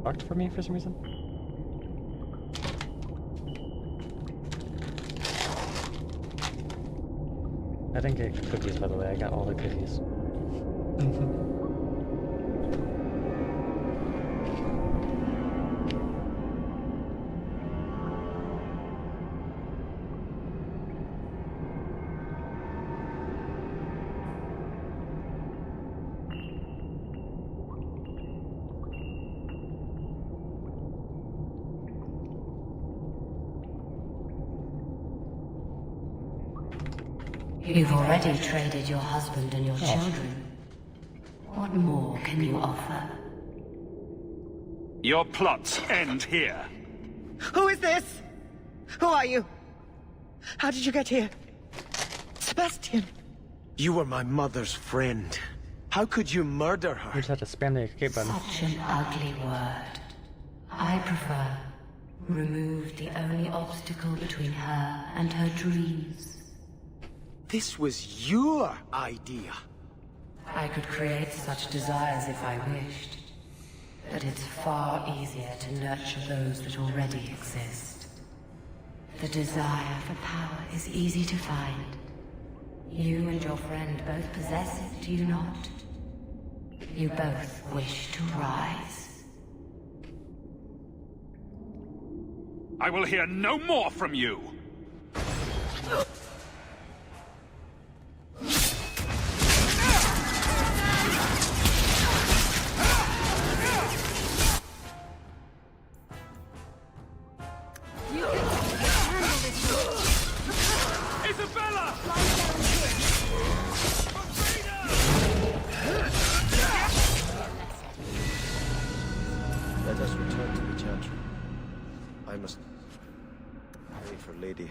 locked for me for some reason. I didn't get cookies, by the way. I got all the cookies. You've already traded your husband and your children. What more can you offer? Your plots end here. Who is this? Who are you? How did you get here? Sebastian! You were my mother's friend. How could you murder her? You just have to spam the escape button. Such an ugly word. I prefer remove the only obstacle between her and her dreams. This was your idea. I could create such desires if I wished, but it's far easier to nurture those that already exist. The desire for power is easy to find. You and your friend both possess it, do you not? You both wish to rise. I will hear no more from you! Isabella! Let us return to the Chantry. I must pray for Lady.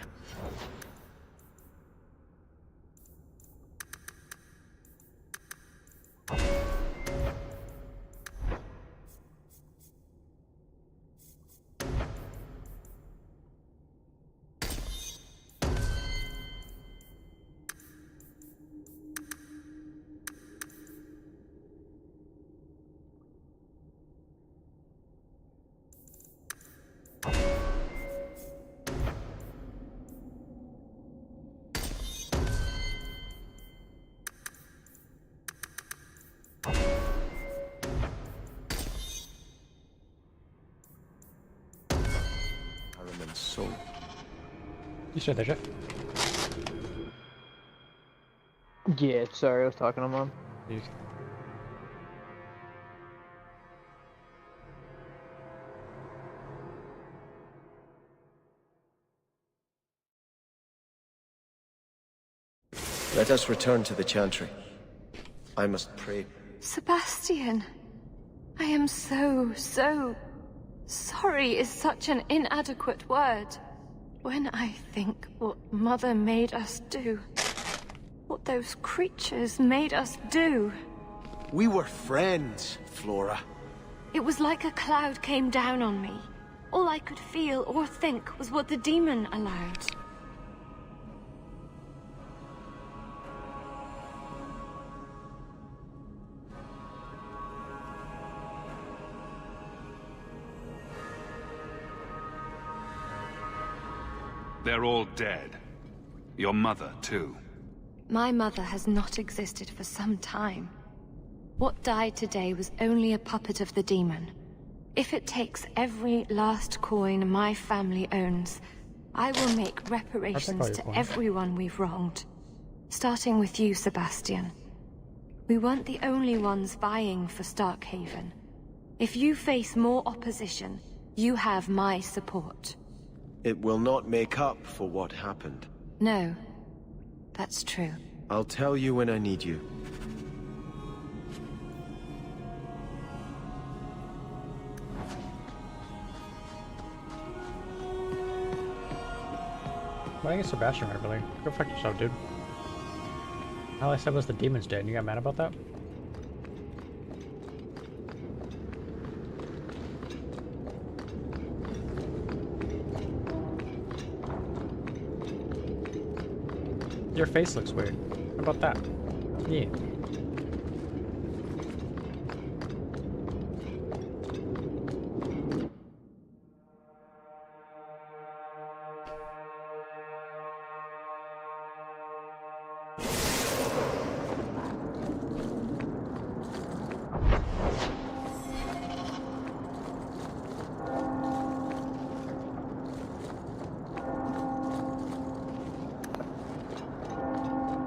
Soul. You said that shit. Yeah, sorry, I was talking to Mom. Let us return to the Chantry. I must pray. Sebastian, I am so sorry is such an inadequate word. When I think what Mother made us do, what those creatures made us do. We were friends, Flora. It was like a cloud came down on me. All I could feel or think was what the demon allowed. They're all dead. Your mother, too. My mother has not existed for some time. What died today was only a puppet of the demon. If it takes every last coin my family owns, I will make reparations to everyone we've wronged. Starting with you, Sebastian. We weren't the only ones vying for Starkhaven. If you face more opposition, you have my support. It will not make up for what happened. No, that's true. I'll tell you when I need you. Why did I get Sebastian right earlier? Go fuck yourself, dude. All I said was the demon's dead, and you got mad about that? Your face looks weird. How about that? Yeah.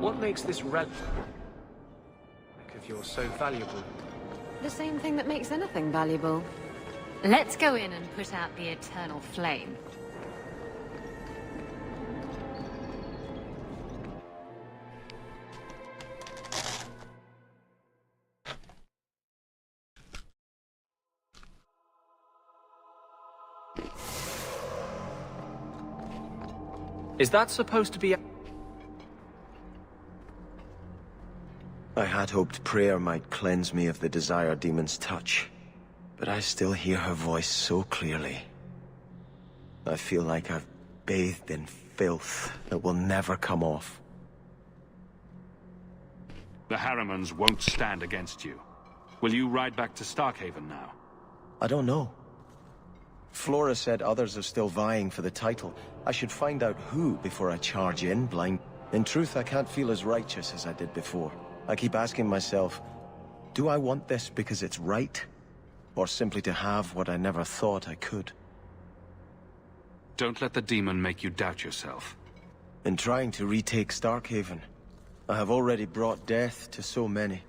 What makes this relic of yours so valuable? The same thing that makes anything valuable. Let's go in and put out the eternal flame. Is that supposed to be a... I had hoped prayer might cleanse me of the Desire Demon's touch, but I still hear her voice so clearly. I feel like I've bathed in filth that will never come off. The Harrimans won't stand against you. Will you ride back to Starkhaven now? I don't know. Flora said others are still vying for the title. I should find out who before I charge in blind. In truth, I can't feel as righteous as I did before. I keep asking myself, do I want this because it's right? Or simply to have what I never thought I could? Don't let the demon make you doubt yourself. In trying to retake Starkhaven, I have already brought death to so many.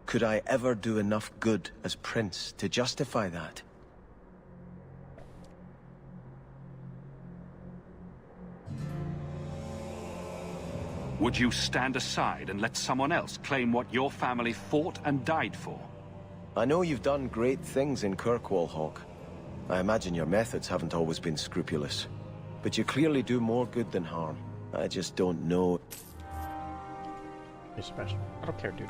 Could I ever do enough good as Prince to justify that? Would you stand aside and let someone else claim what your family fought and died for? I know you've done great things in Kirkwall, Hawk. I imagine your methods haven't always been scrupulous. But you clearly do more good than harm. I just don't know. You're special. I don't care, dude.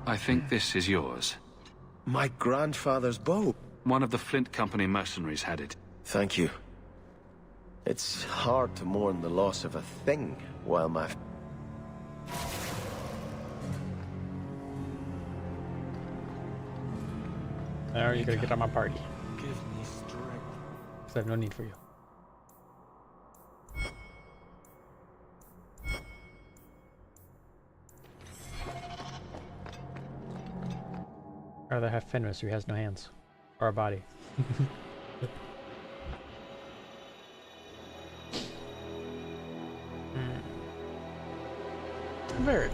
I think this is yours. My grandfather's bow. One of the Flint Company mercenaries had it. Thank you. It's hard to mourn the loss of a thing while my... Now you're gonna get on my party. Give me strength. Because I have no need for you. I'd rather have Fenris, who has no hands. Or a body. Varric.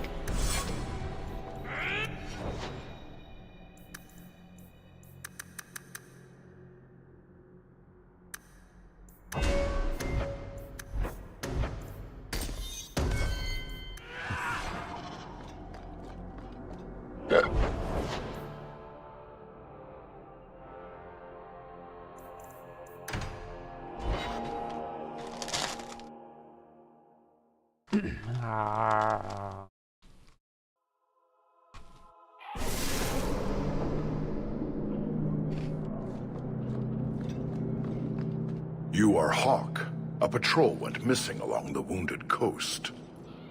You are Hawk. A patrol went missing along the Wounded Coast.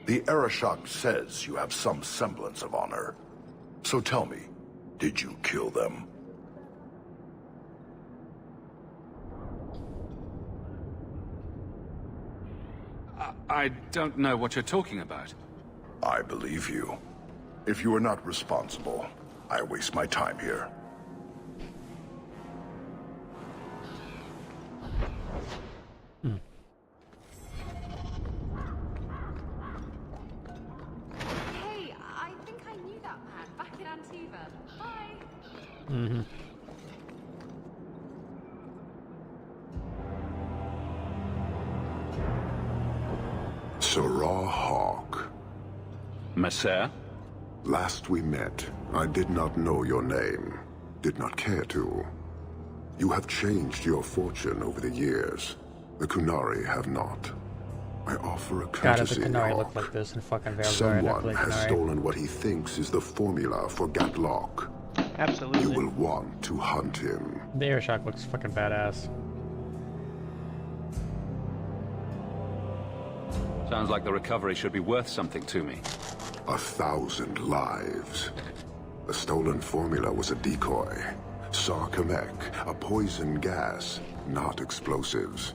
The Arashok says you have some semblance of honor. So tell me, did you kill them? I don't know what you're talking about. I believe you. If you are not responsible, I waste my time here. Hey, I think I knew that man back in Antiva. Bye. Mm-hmm. Sarah Hawk. Messer? Last we met, I did not know your name. Did not care to. You have changed your fortune over the years. The Kunari have not. I offer a God, if the courtesy, Kunari Hawk. looked like this in fucking VEILGUARD, Someone has stolen what he thinks is the formula for Gatlock. Absolutely. You will want to hunt him. The Arashok looks fucking badass. Sounds like the recovery should be worth something to me. 1,000 lives. The stolen formula was a decoy. Sarkamek, a poison gas, not explosives.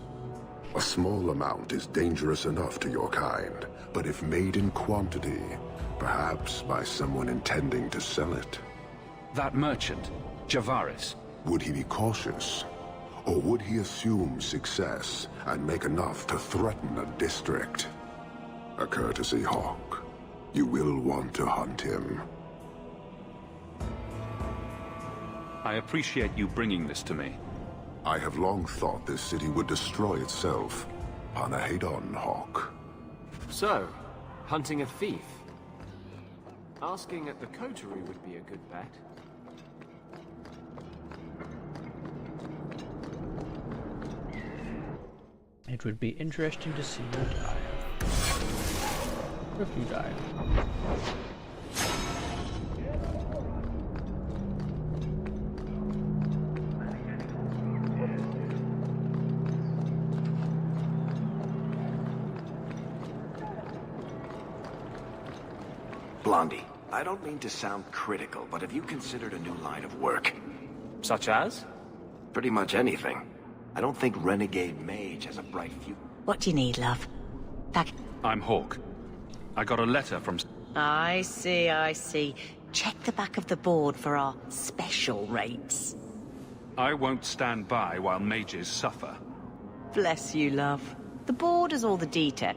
A small amount is dangerous enough to your kind, but if made in quantity, perhaps by someone intending to sell it. That merchant, Javaris. Would he be cautious? Or would he assume success and make enough to threaten a district? A courtesy, Hawk. You will want to hunt him. I appreciate you bringing this to me. I have long thought this city would destroy itself. Panahedon, Hawk. So, hunting a thief. Asking at the coterie would be a good bet. It would be interesting to see you die. If you die. Bondi, I don't mean to sound critical, but have you considered a new line of work? Such as? Pretty much anything. I don't think Renegade Mage has a bright future. What do you need, love? I'm Hawk. I got a letter from... I see. Check the back of the board for our special rates. I won't stand by while mages suffer. Bless you, love. The board has all the detail.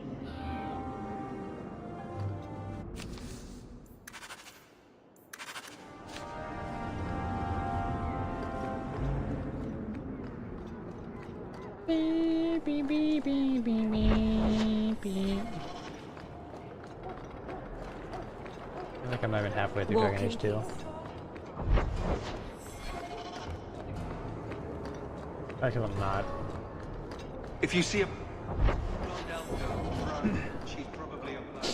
Beep, beep, beep, beep, beep, beep, beep. I think I'm not even halfway through Dragon Age 2. Actually, I'm not. If you see a... She's probably up there.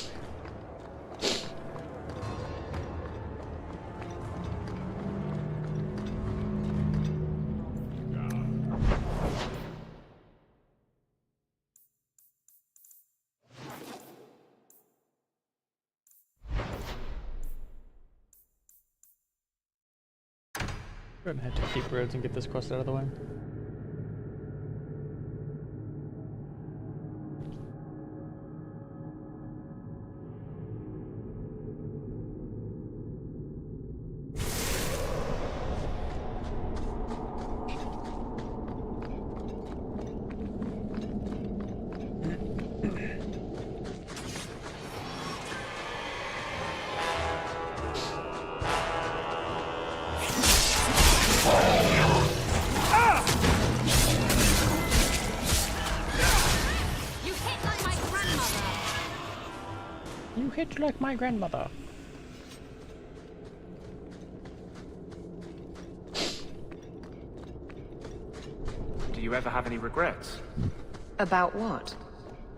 We're gonna head to Keep Roads and get this quest out of the way. You hit like my grandmother. Do you ever have any regrets? About what?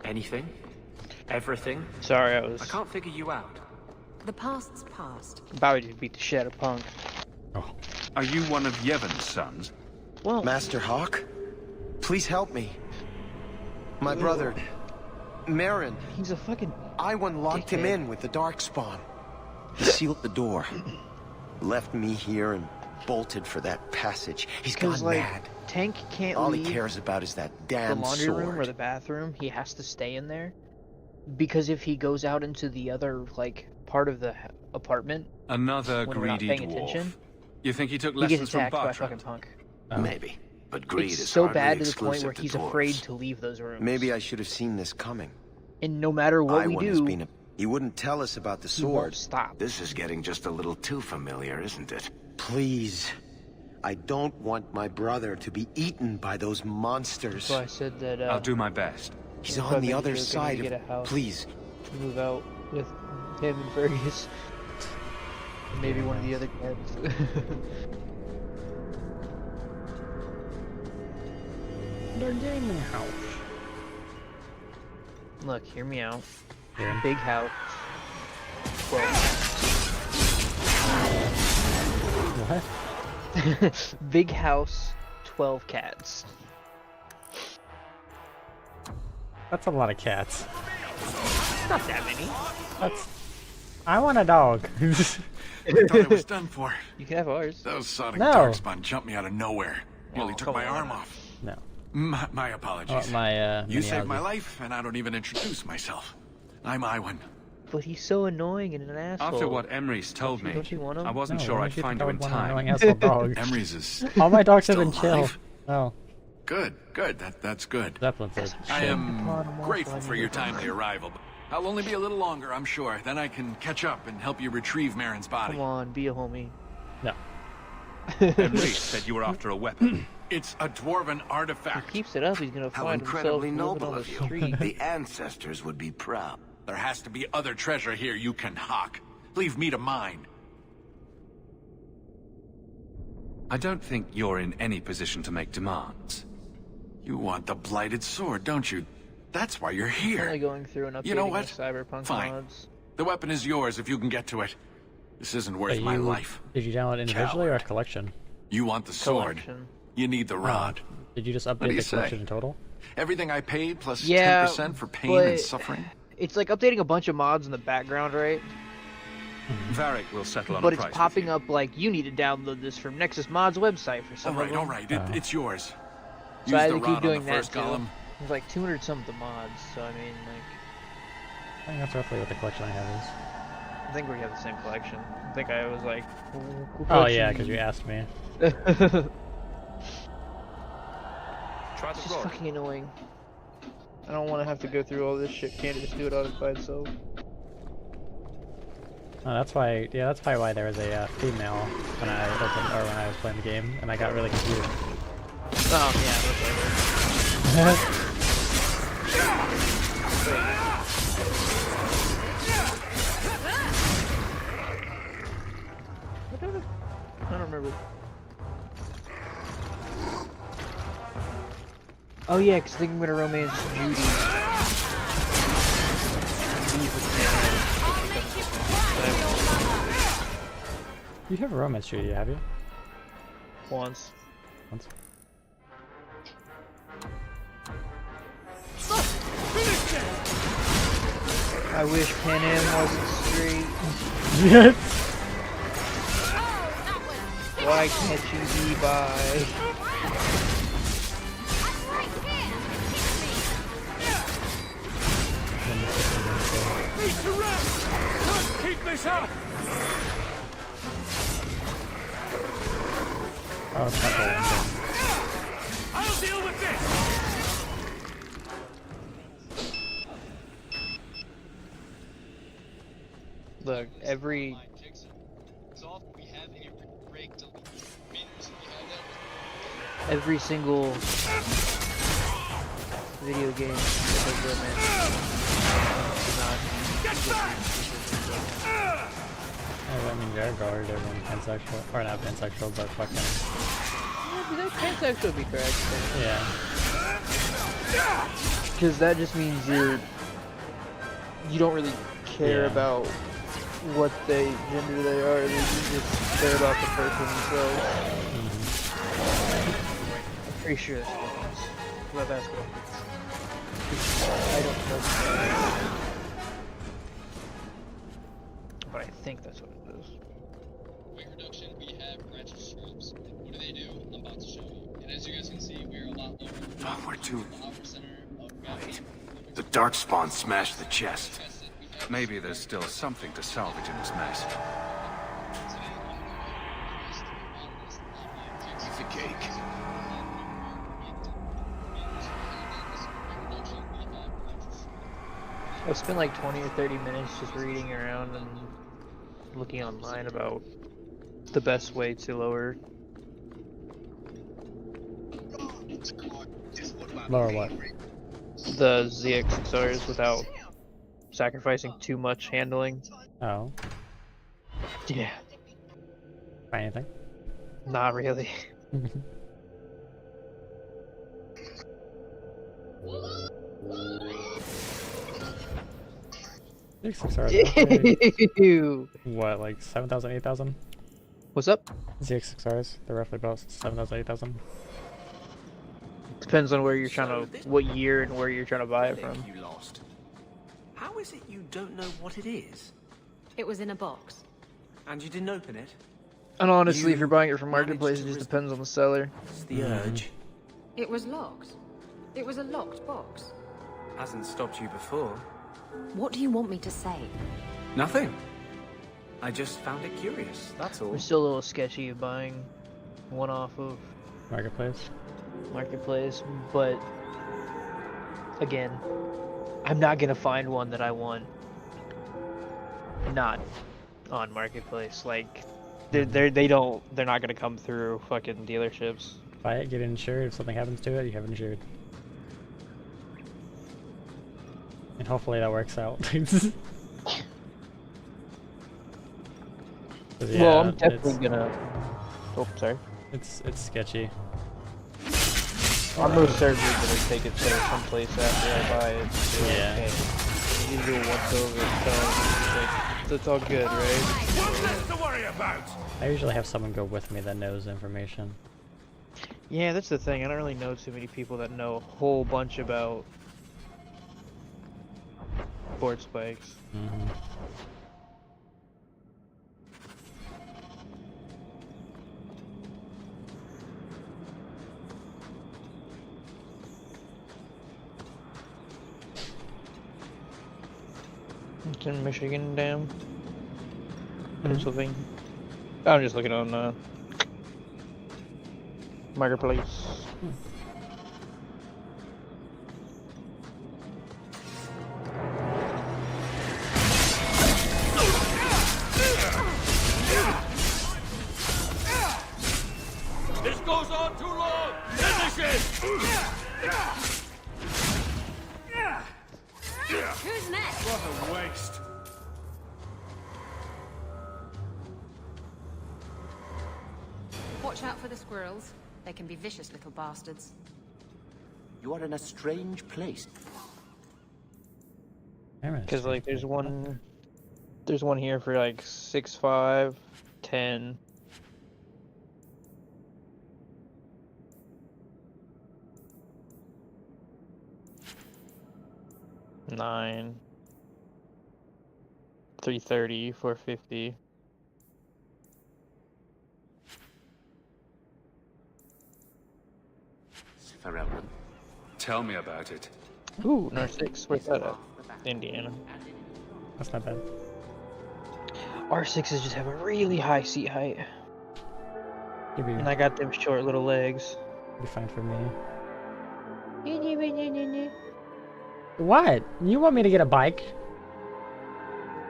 Anything? Everything? Sorry, I can't figure you out. The past's past. About to beat the shit out of Punk. Are you one of Yevon's sons? Well, Master Hawk? Please help me. My brother, Marin. He's a fucking... Iwan locked him in with the Darkspawn. He sealed the door. Left me here and bolted for that passage. He's gone like, mad. Tank can't All leave he cares about is that the damn laundry sword. room or the bathroom. He has to stay in there. Because if he goes out into the other, like, part of the apartment... Another when we're not greedy paying dwarf. attention, You think he took he gets lessons from attacked by Bartrand? fucking Punk. Maybe. But greed It's is so hardly bad to the point exclusive where to he's dwarves. afraid to leave those rooms. Maybe I should have seen this coming. And no matter what we Iwan has do, been he wouldn't tell us about the he won't sword. stop. This is getting just a little too familiar, isn't it? Please. I don't want my brother to be eaten by those monsters. So I said that, I'll do my best. He's if on I've the been other joking, side we get a of... house, Please. move out with him and Fergus. Maybe one of the other guys. The gaming house. Look, hear me out. Yeah. Big house. What? Big house, 12 cats. That's a lot of cats. Not that many. That's... I want a dog. I thought I was done for. You can have ours. Those sonic No. darkspawn jumped me out of nowhere. Nearly took come my on. arm off. No. My apologies. Oh, my, you saved my miniology. life, and I don't even introduce myself. I'm Iwan. But he's so annoying and an asshole. After what Emery's told me, Don't you want him? I wasn't No, sure why I'd don't you find think you I in would want an annoying time. asshole dog? Emery's is All my dogs have still been chill. alive? Oh. Good. That's good. Zeppelin said I shit. am grateful for your timely arrival. I'll only be a little longer, I'm sure. Then I can catch up and help you retrieve Marin's body. Come on, be a homie. No. Emery said you were after a weapon. It's a dwarven artifact. If he keeps it up, he's gonna How find himself incredibly living noble on the of you. street. The ancestors would be proud. There has to be other treasure here you can hawk. Leave me to mine. I don't think you're in any position to make demands. You want the blighted sword, don't you? That's why you're here. Only going through and updating You know what? the Cyberpunk Fine. mods. The weapon is yours if you can get to it. This isn't worth But my you- life. Did you download individually or a collection? You want the sword. Collection. You need the rod. Did you just What do update you the say? collection in total? Everything I paid plus Yeah, 10% for pain but and suffering? It's like updating a bunch of mods in the background, right? Varric will settle on But a it's price. popping up like you need to download this from Nexus Mod's website for some of them. All right, it's yours. So I Use had the to keep rod on doing the that first too. column. There's like 200 something mods, so I mean, like, I think that's roughly what the collection I have is. I think we have the same collection. I think I was like, oh yeah, because you asked me. Try the it's just fucking annoying. I don't want to have to go through all this shit. Can't it just do it all by itself? Oh, that's why. Yeah, that's probably why there was a female when I opened or when I was playing the game, and I got really confused. Oh yeah, that's I don't remember. Oh yeah, because I think I'm gonna romance Judy. You have a romance Judy, have you? Once. Once. I wish Pan Am wasn't straight. Why can't you be bi? Keep this up! Oh, it's not going I'll deal with this! Look, every single video game that has romance I mean, VEILGUARD, everyone pansexual, or not pansexual, but fucking. Yeah, but pansexual would be correct. Yeah. Because that just means you don't really care about what gender they are. You just care about the person themselves. I'm pretty sure that's what it is. Well, that's what it is. I don't know. But I think that's what it is. Weight reduction, we have branch shrubs. What do? I'm about to show you. And as you guys can see, we're a lot lower. Oh, we're too... Wait. The Darkspawn smashed the chest. Maybe there's still something to salvage in this mess. Piece of cake. I spent like 20 or 30 minutes just reading around and looking online about the best way to lower. Lower what? The ZX6Rs without sacrificing too much handling. Oh. Yeah. Find anything? Not really. ZX6Rs. What, like 7,000, 8,000? What's up? ZX6Rs. They're roughly about 7,000, 8,000. Depends on where you're trying to, what year and where you're trying to buy it from. You lost. How is it you don't know what it is? It was in a box. And you didn't open it? And honestly, if you're buying it from Marketplace, it just depends on the seller. It's the urge. It was locked. It was a locked box. Hasn't stopped you before. What do you want me to say? Nothing. I just found it curious, that's all. We're still a little sketchy of buying one off of Marketplace, but again, I'm not gonna find one that I want not on Marketplace. Like, they're not gonna come through fucking dealerships. Buy it, get it insured. If something happens to it, you have it insured. And hopefully that works out. Yeah, well, I'm definitely gonna. Oh, sorry. It's sketchy. I'm most certainly gonna take it there someplace after I buy it. Yeah. Okay. You do it once over, so like, it's all good, right? What's left to worry about? I usually have someone go with me that knows information. Yeah, that's the thing. I don't really know too many people that know a whole bunch about sports bikes. It's in Michigan, damn. Pennsylvania. I'm just looking on Marketplace. This goes on too long! Finish it! Who's next? What a waste. Watch out for the squirrels. They can be vicious little bastards. You are in a strange place. Because like there's one here for like 6.5, 10. $9, $330, $450. Tell me about it. Ooh, R6. Where's that at? Indiana. That's not bad. R6s just have a really high seat height. And I got them short little legs. Be fine for me. What? You want me to get a bike?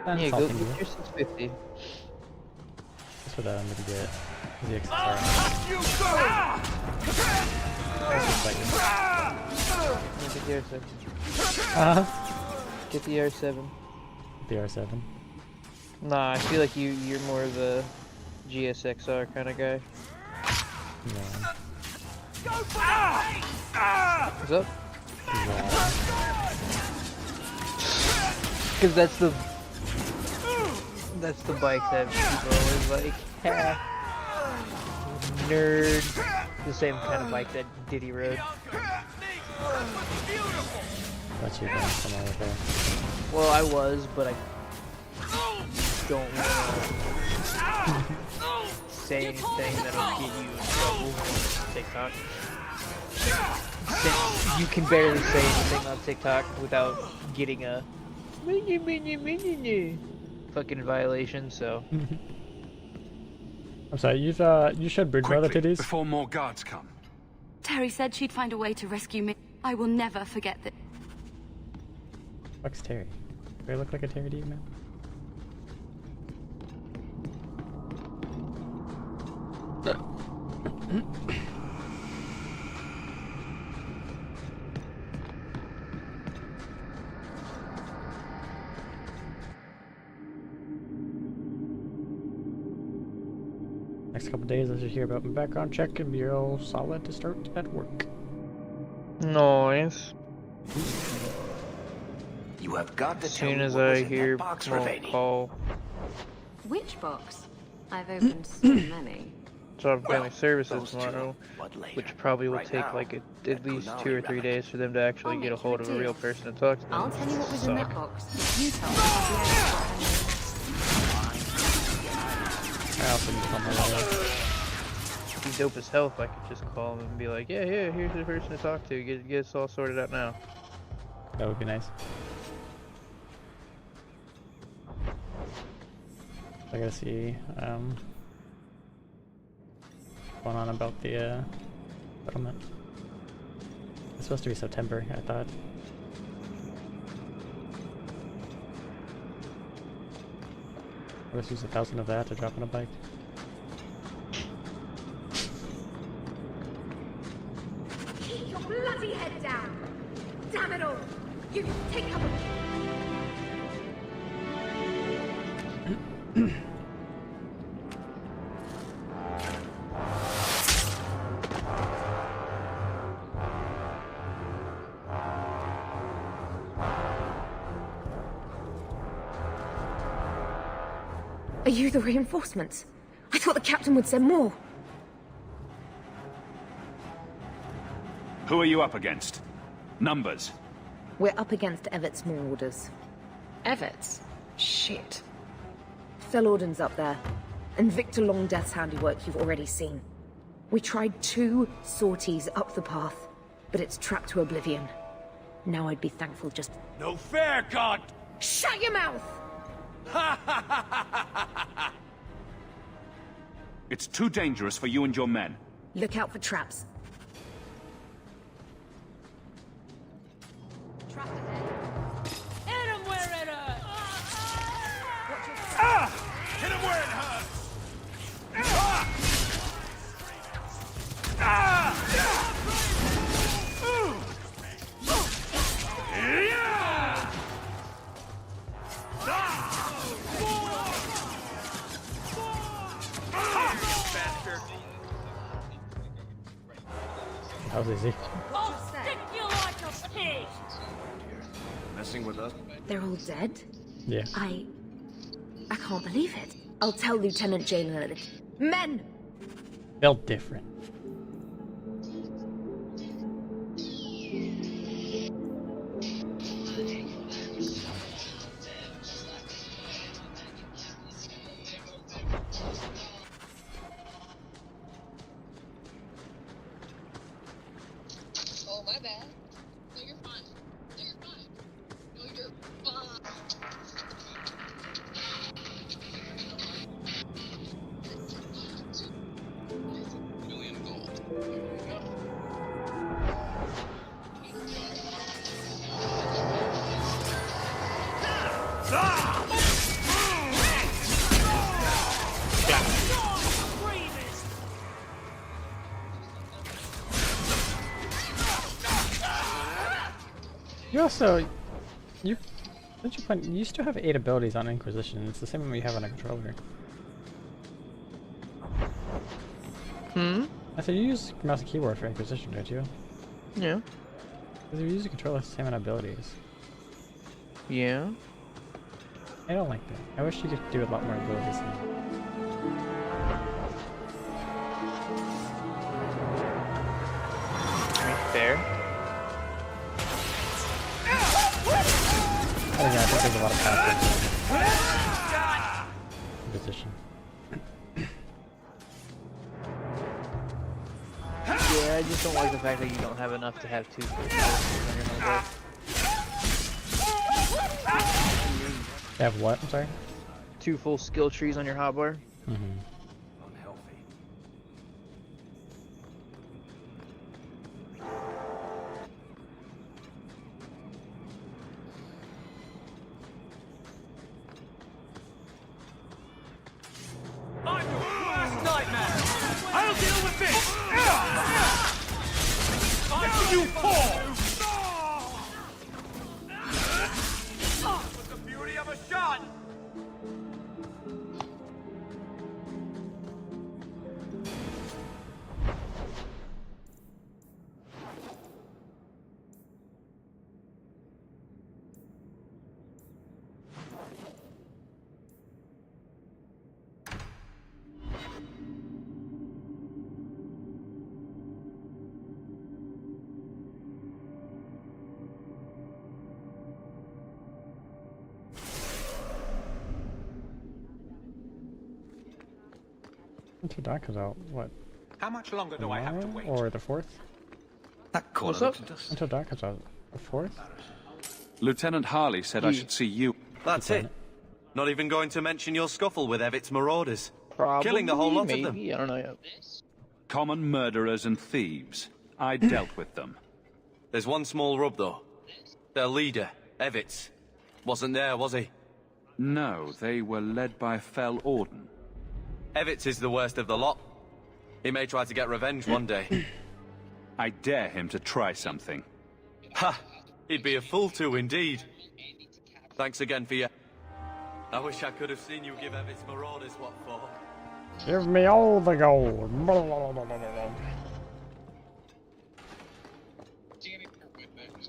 That's Yeah, go something get new. your 650. That's what I'm gonna get. The XR. Get the R7. Get the R7. The R7. Nah, I feel like you're more of the GSXR kind of guy. Yeah. What's up? Because that's the bike that people always like, ha, nerd. The same kind of bike that Diddy rode. That's you guys. Come on with Well, I was, but I don't want to say anything that'll get you in trouble on TikTok. Since you can barely say anything on TikTok without getting a fucking violation, so. I'm sorry, you showed Bridgewater titties? Before more guards come. Terry said she'd find a way to rescue me. I will never forget that. Fuck's Terry? Do I look like a Terry to you, man? Next couple days, I should hear about my background check and be all solid to start at work. Nice. You have got to as soon as I hear call. Which box? I've opened so many. Job of Family Services tomorrow, which probably will take like at least 2 or 3 days for them to actually get a hold of a real person to talk to them. I'll tell you what was in that box. You tell me. I also need to call my lawyer. He's dope as hell if I could just call him and be like, yeah, here's the person to talk to. Get us all sorted out now. That would be nice. I gotta see what's going on about the settlement. It's supposed to be September, I thought. Let's use 1,000 of that to drop on a bike. Keep your bloody head down! Damn it all! You take cover! Are you the reinforcements? I thought the captain would send more. Who are you up against? Numbers. We're up against Everett's marauders. Everett's? Shit. Felorden's up there, and Victor Longdeath's handiwork you've already seen. We tried 2 sorties up the path, but it's trapped to oblivion. Now I'd be thankful just... No fair, God! Shut your mouth! It's too dangerous for you and your men. Look out for traps. Hit him where it hurts! Hit him where it hurts! That was easy. I'll stick you like a pig! Messing with us? They're all dead? Yeah. I can't believe it. I'll tell Lieutenant Jailer that... Men! Built different. Oh, my bad. No, you're fine. No, you're fine. No, you're fine. Million gold. There you go. You also, you still have 8 abilities on Inquisition. It's the same one we have on a controller. Hmm? I said you use mouse and keyboard for Inquisition, don't you? Yeah. Because if you use a controller, it's the same amount of abilities. Yeah. I don't like that. I wish you could do a lot more abilities than that. I mean, fair. I don't know, I think there's a lot of passive Inquisition. Yeah, I just don't like the fact that you don't have enough to have 2 full skills on your hotbar. They have what? I'm sorry? 2 full skill trees on your hotbar. Mm-hmm. I'm your worst nightmare! I'll deal with this! After you fall! With the fury of a shot! Until Dawn comes out, what? How much longer do I have to Tomorrow? wait? Or the 4th? That corner What's up? looks dusty. Until Dawn comes out. The 4th? Lieutenant Harley said I should see you. That's it. Not even going to mention your scuffle with Evit's marauders. Probably, Killing the whole lot maybe, of them. I don't know. Common murderers and thieves. I dealt with them. There's one small rub, though. Their leader, Evitz, wasn't there, was he? No, they were led by Fell Orden. Evitz is the worst of the lot. He may try to get revenge one day. I dare him to try something. Ha! He'd be a fool to, indeed. Thanks again for your... I wish I could have seen you give Evitz marauders what for. Give me all the gold.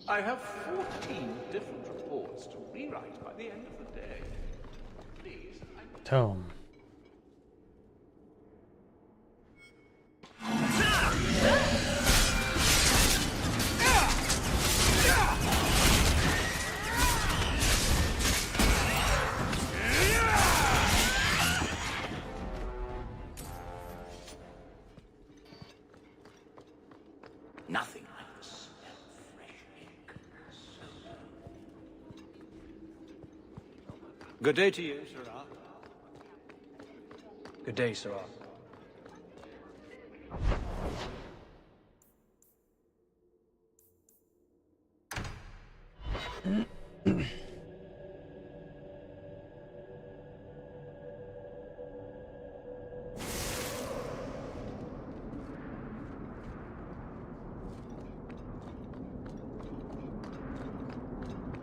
I have 14 different reports to rewrite by the end of the day. Please, Tome. nothing like the smell of fresh ink. Good day to you, Sirrah. Good day, Sirrah.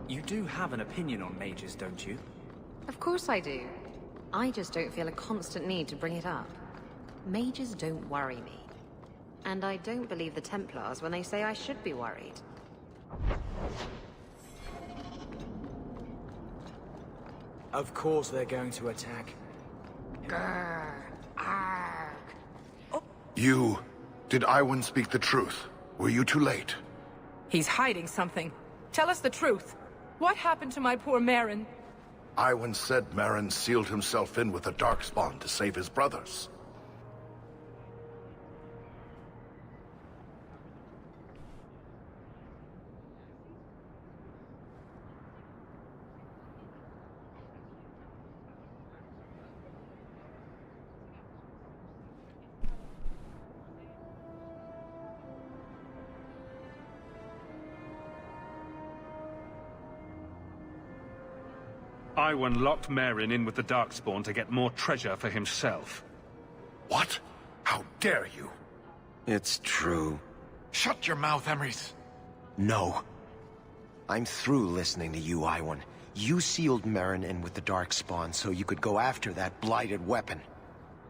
You do have an opinion on mages, don't you? Of course I do. I just don't feel a constant need to bring it up. Mages don't worry me. And I don't believe the Templars when they say I should be worried. Of course they're going to attack. Grr. Arg. You... Did Iwan speak the truth? Were you too late? He's hiding something. Tell us the truth. What happened to my poor Marin? Iwan said Marin sealed himself in with the Darkspawn to save his brothers. Iwan locked Marin in with the Darkspawn to get more treasure for himself. What? How dare you? It's true. Shut your mouth, Emrys. No. I'm through listening to you, Iwan. You sealed Marin in with the Darkspawn so you could go after that blighted weapon.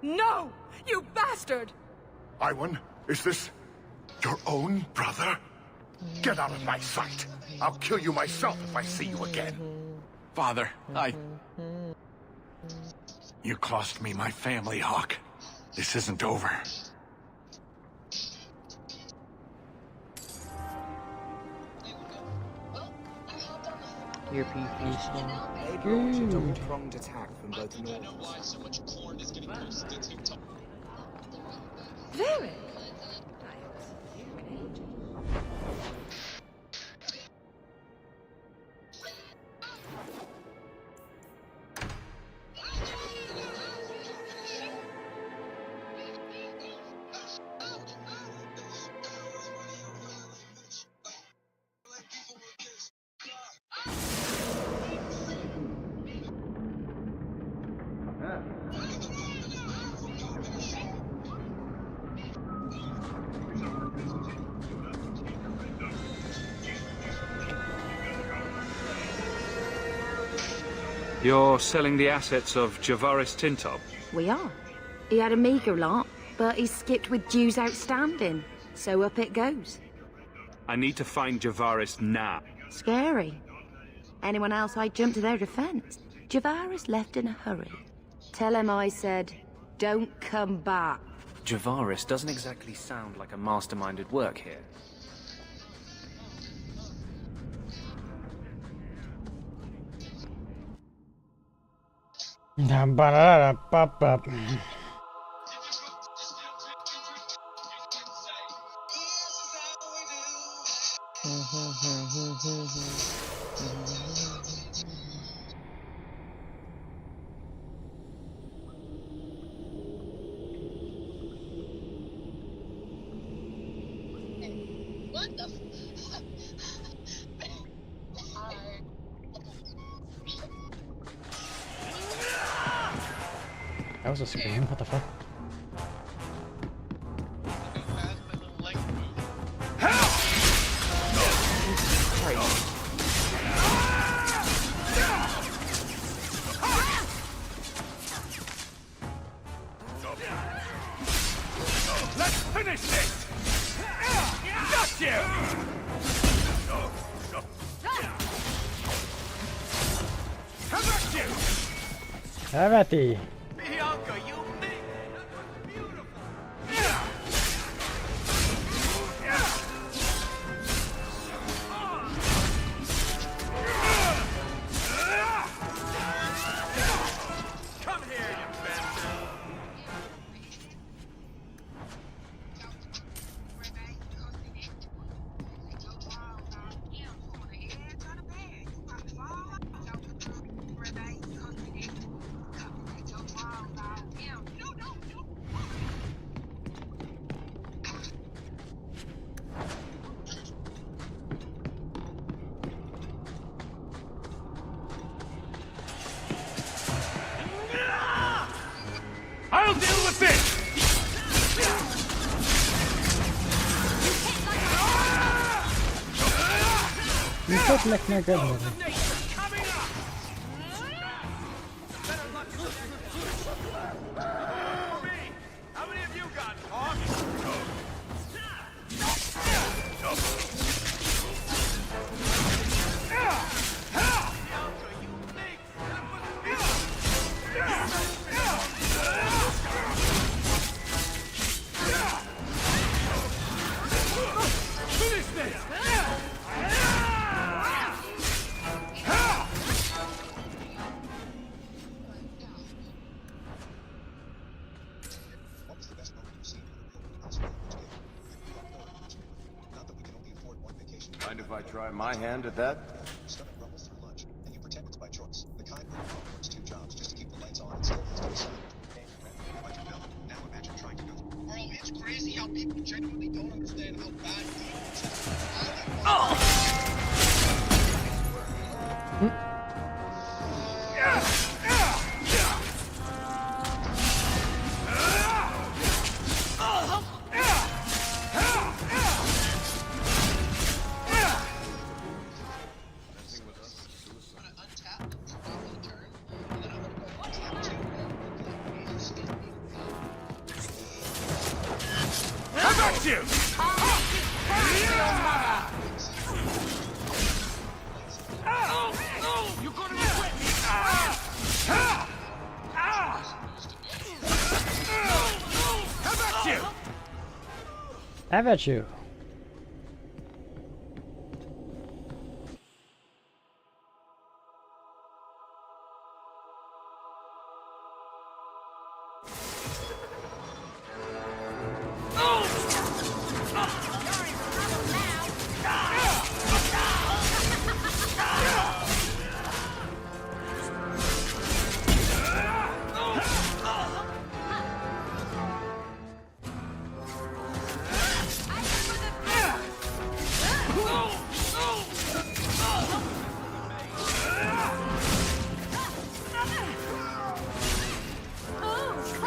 No! You bastard! Iwan, is this your own brother? Get out of my sight. I'll kill you myself if I see you again. Father, You cost me my family, Hawk. This isn't over. Your PP They launched a double-pronged attack from both norths. Why so much corn is getting posted to TikTok. Very. You're selling the assets of Javaris Tintob? We are. He had a meager lot, but he skipped with dues outstanding. So up it goes. I need to find Javaris now. Scary. Anyone else, I'd jump to their defense. Javaris left in a hurry. Tell him I said, don't come back. Javaris doesn't exactly sound like a mastermind at work here. What the That was a scream. What the fuck? Let's finish this! Got you! How about you? Have at thee. Bianca, you come here, you bastard! You could make me a good movie. Mind if I try my hand at that? Stomach rumbles through lunch, and you pretend it's by choice. The kind where your mom works 2 jobs just to keep the lights on and still has to decide. Like a villain. Now imagine trying to go through. Bro, it's crazy how people genuinely don't understand how bad demons are. You! You're gonna regret me! How about you? How about you?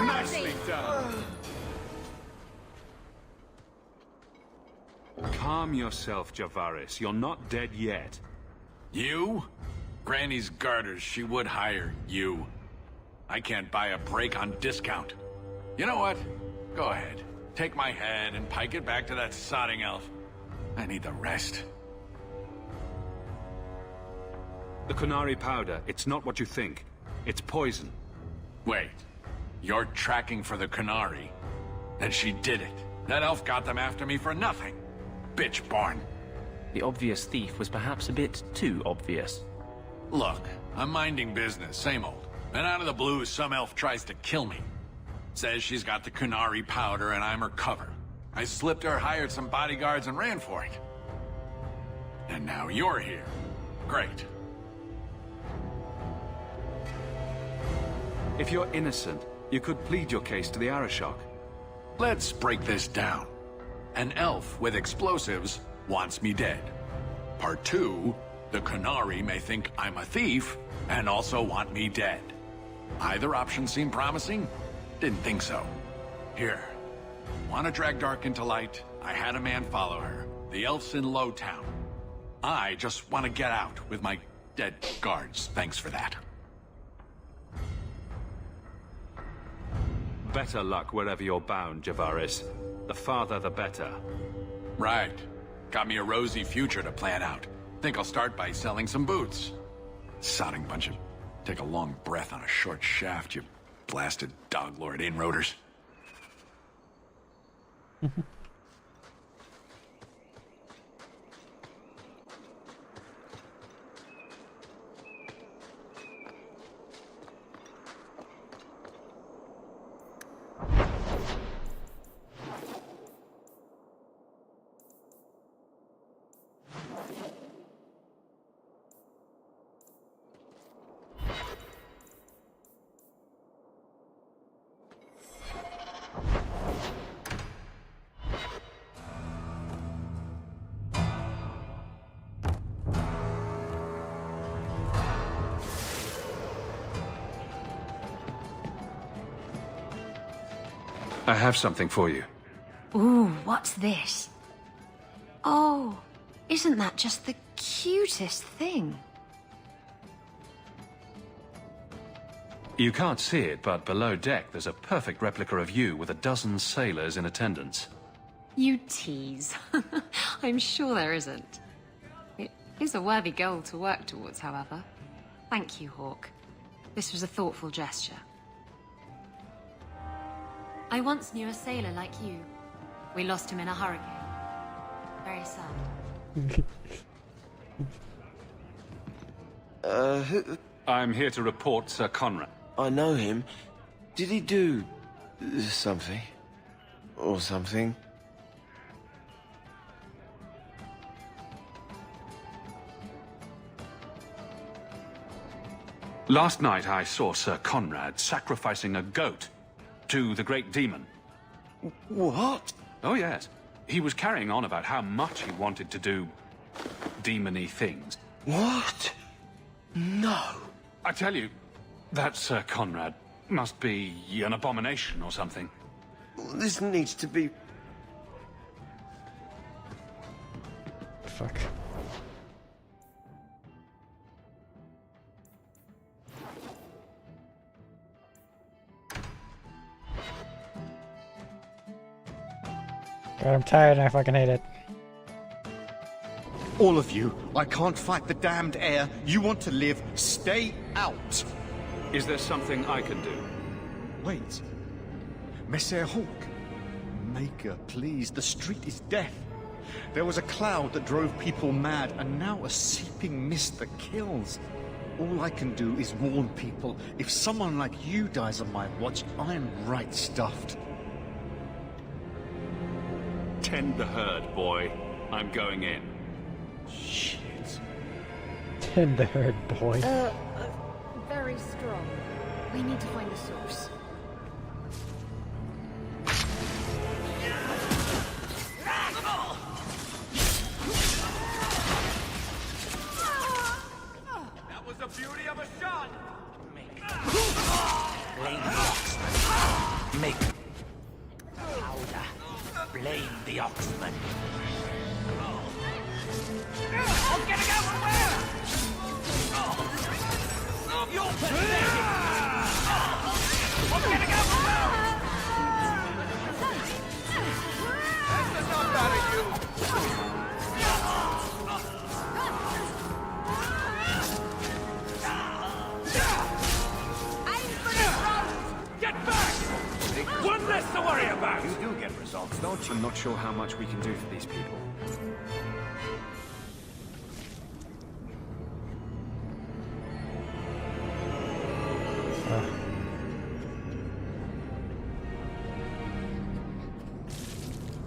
Nicely done. Calm yourself, Javaris. You're not dead yet. You? Granny's garters, she would hire you. I can't buy a break on discount. You know what? Go ahead. Take my head and pike it back to that sodding elf. I need the rest. The Kunari powder, it's not what you think. It's poison. Wait. You're tracking for the Kunari? Then she did it. That elf got them after me for nothing. Bitch born. The obvious thief was perhaps a bit too obvious. Look, I'm minding business, same old. And out of the blue, some elf tries to kill me. Says she's got the Kunari powder and I'm her cover. I slipped her, hired some bodyguards, and ran for it. And now you're here. Great. If you're innocent, you could plead your case to the Arashok. Let's break this down. An elf with explosives wants me dead. Part 2, the Kunari may think I'm a thief and also want me dead. Either option seem promising? Didn't think so. Here. Want to drag Dark into light? I had a man follow her. The elf's in Lowtown. I just want to get out with my dead guards. Thanks for that. Better luck wherever you're bound, Javaris. The farther, the better. Right. Got me a rosy future to plan out. Think I'll start by selling some boots. Sodding bunch of... Take a long breath on a short shaft, you blasted dog lord inroaders. I have something for you. Ooh, what's this? Oh, isn't that just the cutest thing. You can't see it, but below deck there's a perfect replica of you with a dozen sailors in attendance. You tease. I'm sure there isn't. It is a worthy goal to work towards, however. Thank you, Hawk. This was a thoughtful gesture. I once knew a sailor like you. We lost him in a hurricane. Very sad. I'm here to report Sir Conrad. I know him. Did he do something? Or something? Last night I saw Sir Conrad sacrificing a goat to the great demon. What? Oh yes. He was carrying on about how much he wanted to do demon-y things. What? No. I tell you, that Sir Conrad must be an abomination or something. This needs to be... Fuck. God, I'm tired and I fucking hate it. All of you, I can't fight the damned air. You want to live, stay out. Is there something I can do? Wait. Messer Hawk. Maker, please. The street is death. There was a cloud that drove people mad, and now a seeping mist that kills. All I can do is warn people. If someone like you dies on my watch, I'm right stuffed. Tend the herd, boy. I'm going in. Shit. Tend the herd, boy. Very strong. We need to find the source. That was the beauty of a shot! Blame the Oxman. Make powder. Blame the Oxman. I'm gonna go from where? You're pathetic! I'm gonna go from where? That's enough out of you! Get back! One less to worry about! You do get results, don't you? I'm not sure how much we can do for these people.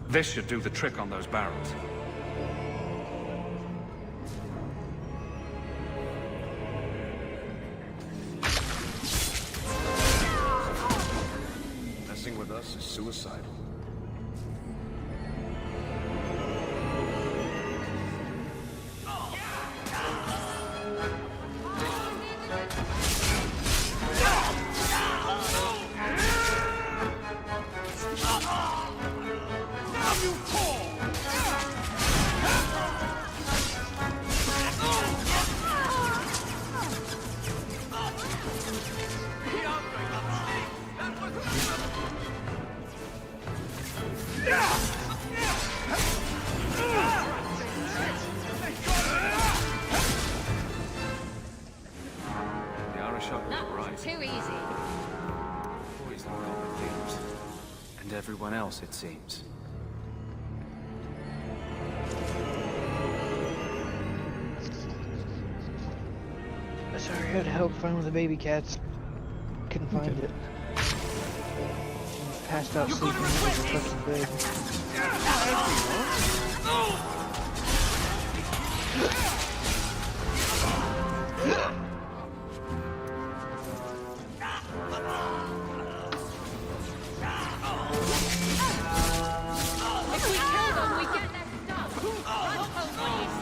This should do the trick on those barrels. Messing with us is suicidal. Too easy. Poison common themes. And everyone else, it seems. Sorry, I had help find one of the baby cats. Couldn't find it. Passed out sleeping in the fucking bed. If we kill them, we get their stuff. Run, police!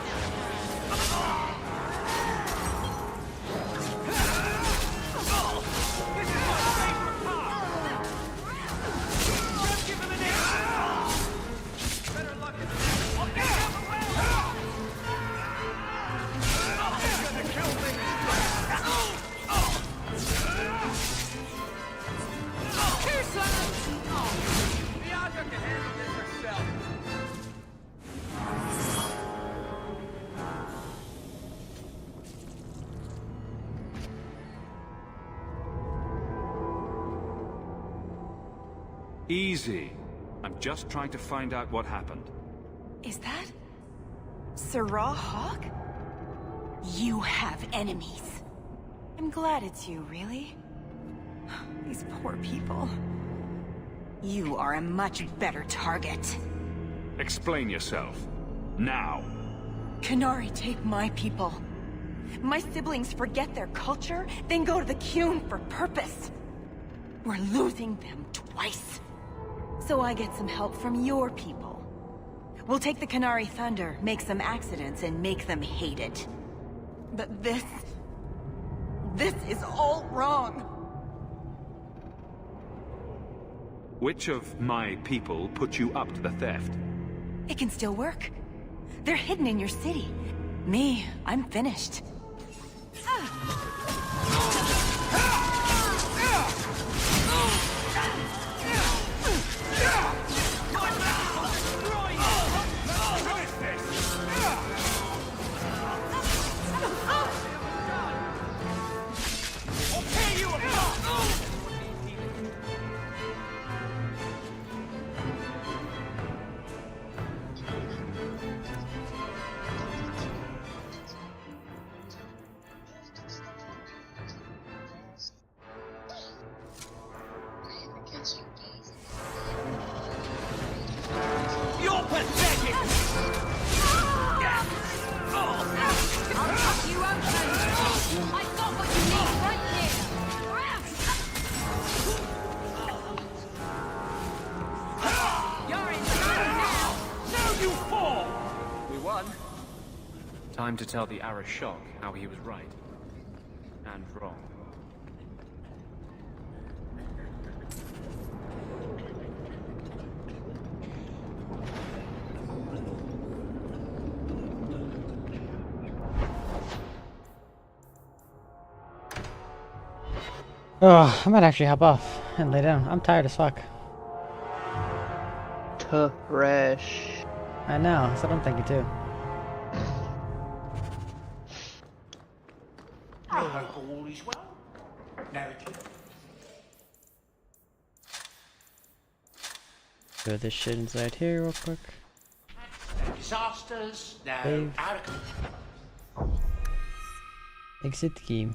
Easy. I'm just trying to find out what happened. Is that... Sirrah Hawk? You have enemies. I'm glad it's you, really. These poor people. You are a much better target. Explain yourself. Now. Qunari take my people. My siblings forget their culture, then go to the Qun for purpose. We're losing them twice. So I get some help from your people. We'll take the Qunari Thunder, make some accidents, and make them hate it. But this is all wrong. Which of my people put you up to the theft? It can still work. They're hidden in your city. Me, I'm finished. You're pathetic! I'll cut you open! I've got what you need right here! You're in trouble now! Now you fall! We won. Time to tell the Arashok how he was right. And wrong. Oh, I might actually hop off and lay down. I'm tired as fuck. Trash. I know, that's what I'm thinking too. I hope all is well. Now, Throw this shit inside here real quick. no disasters, no Save. arrogance. Exit game.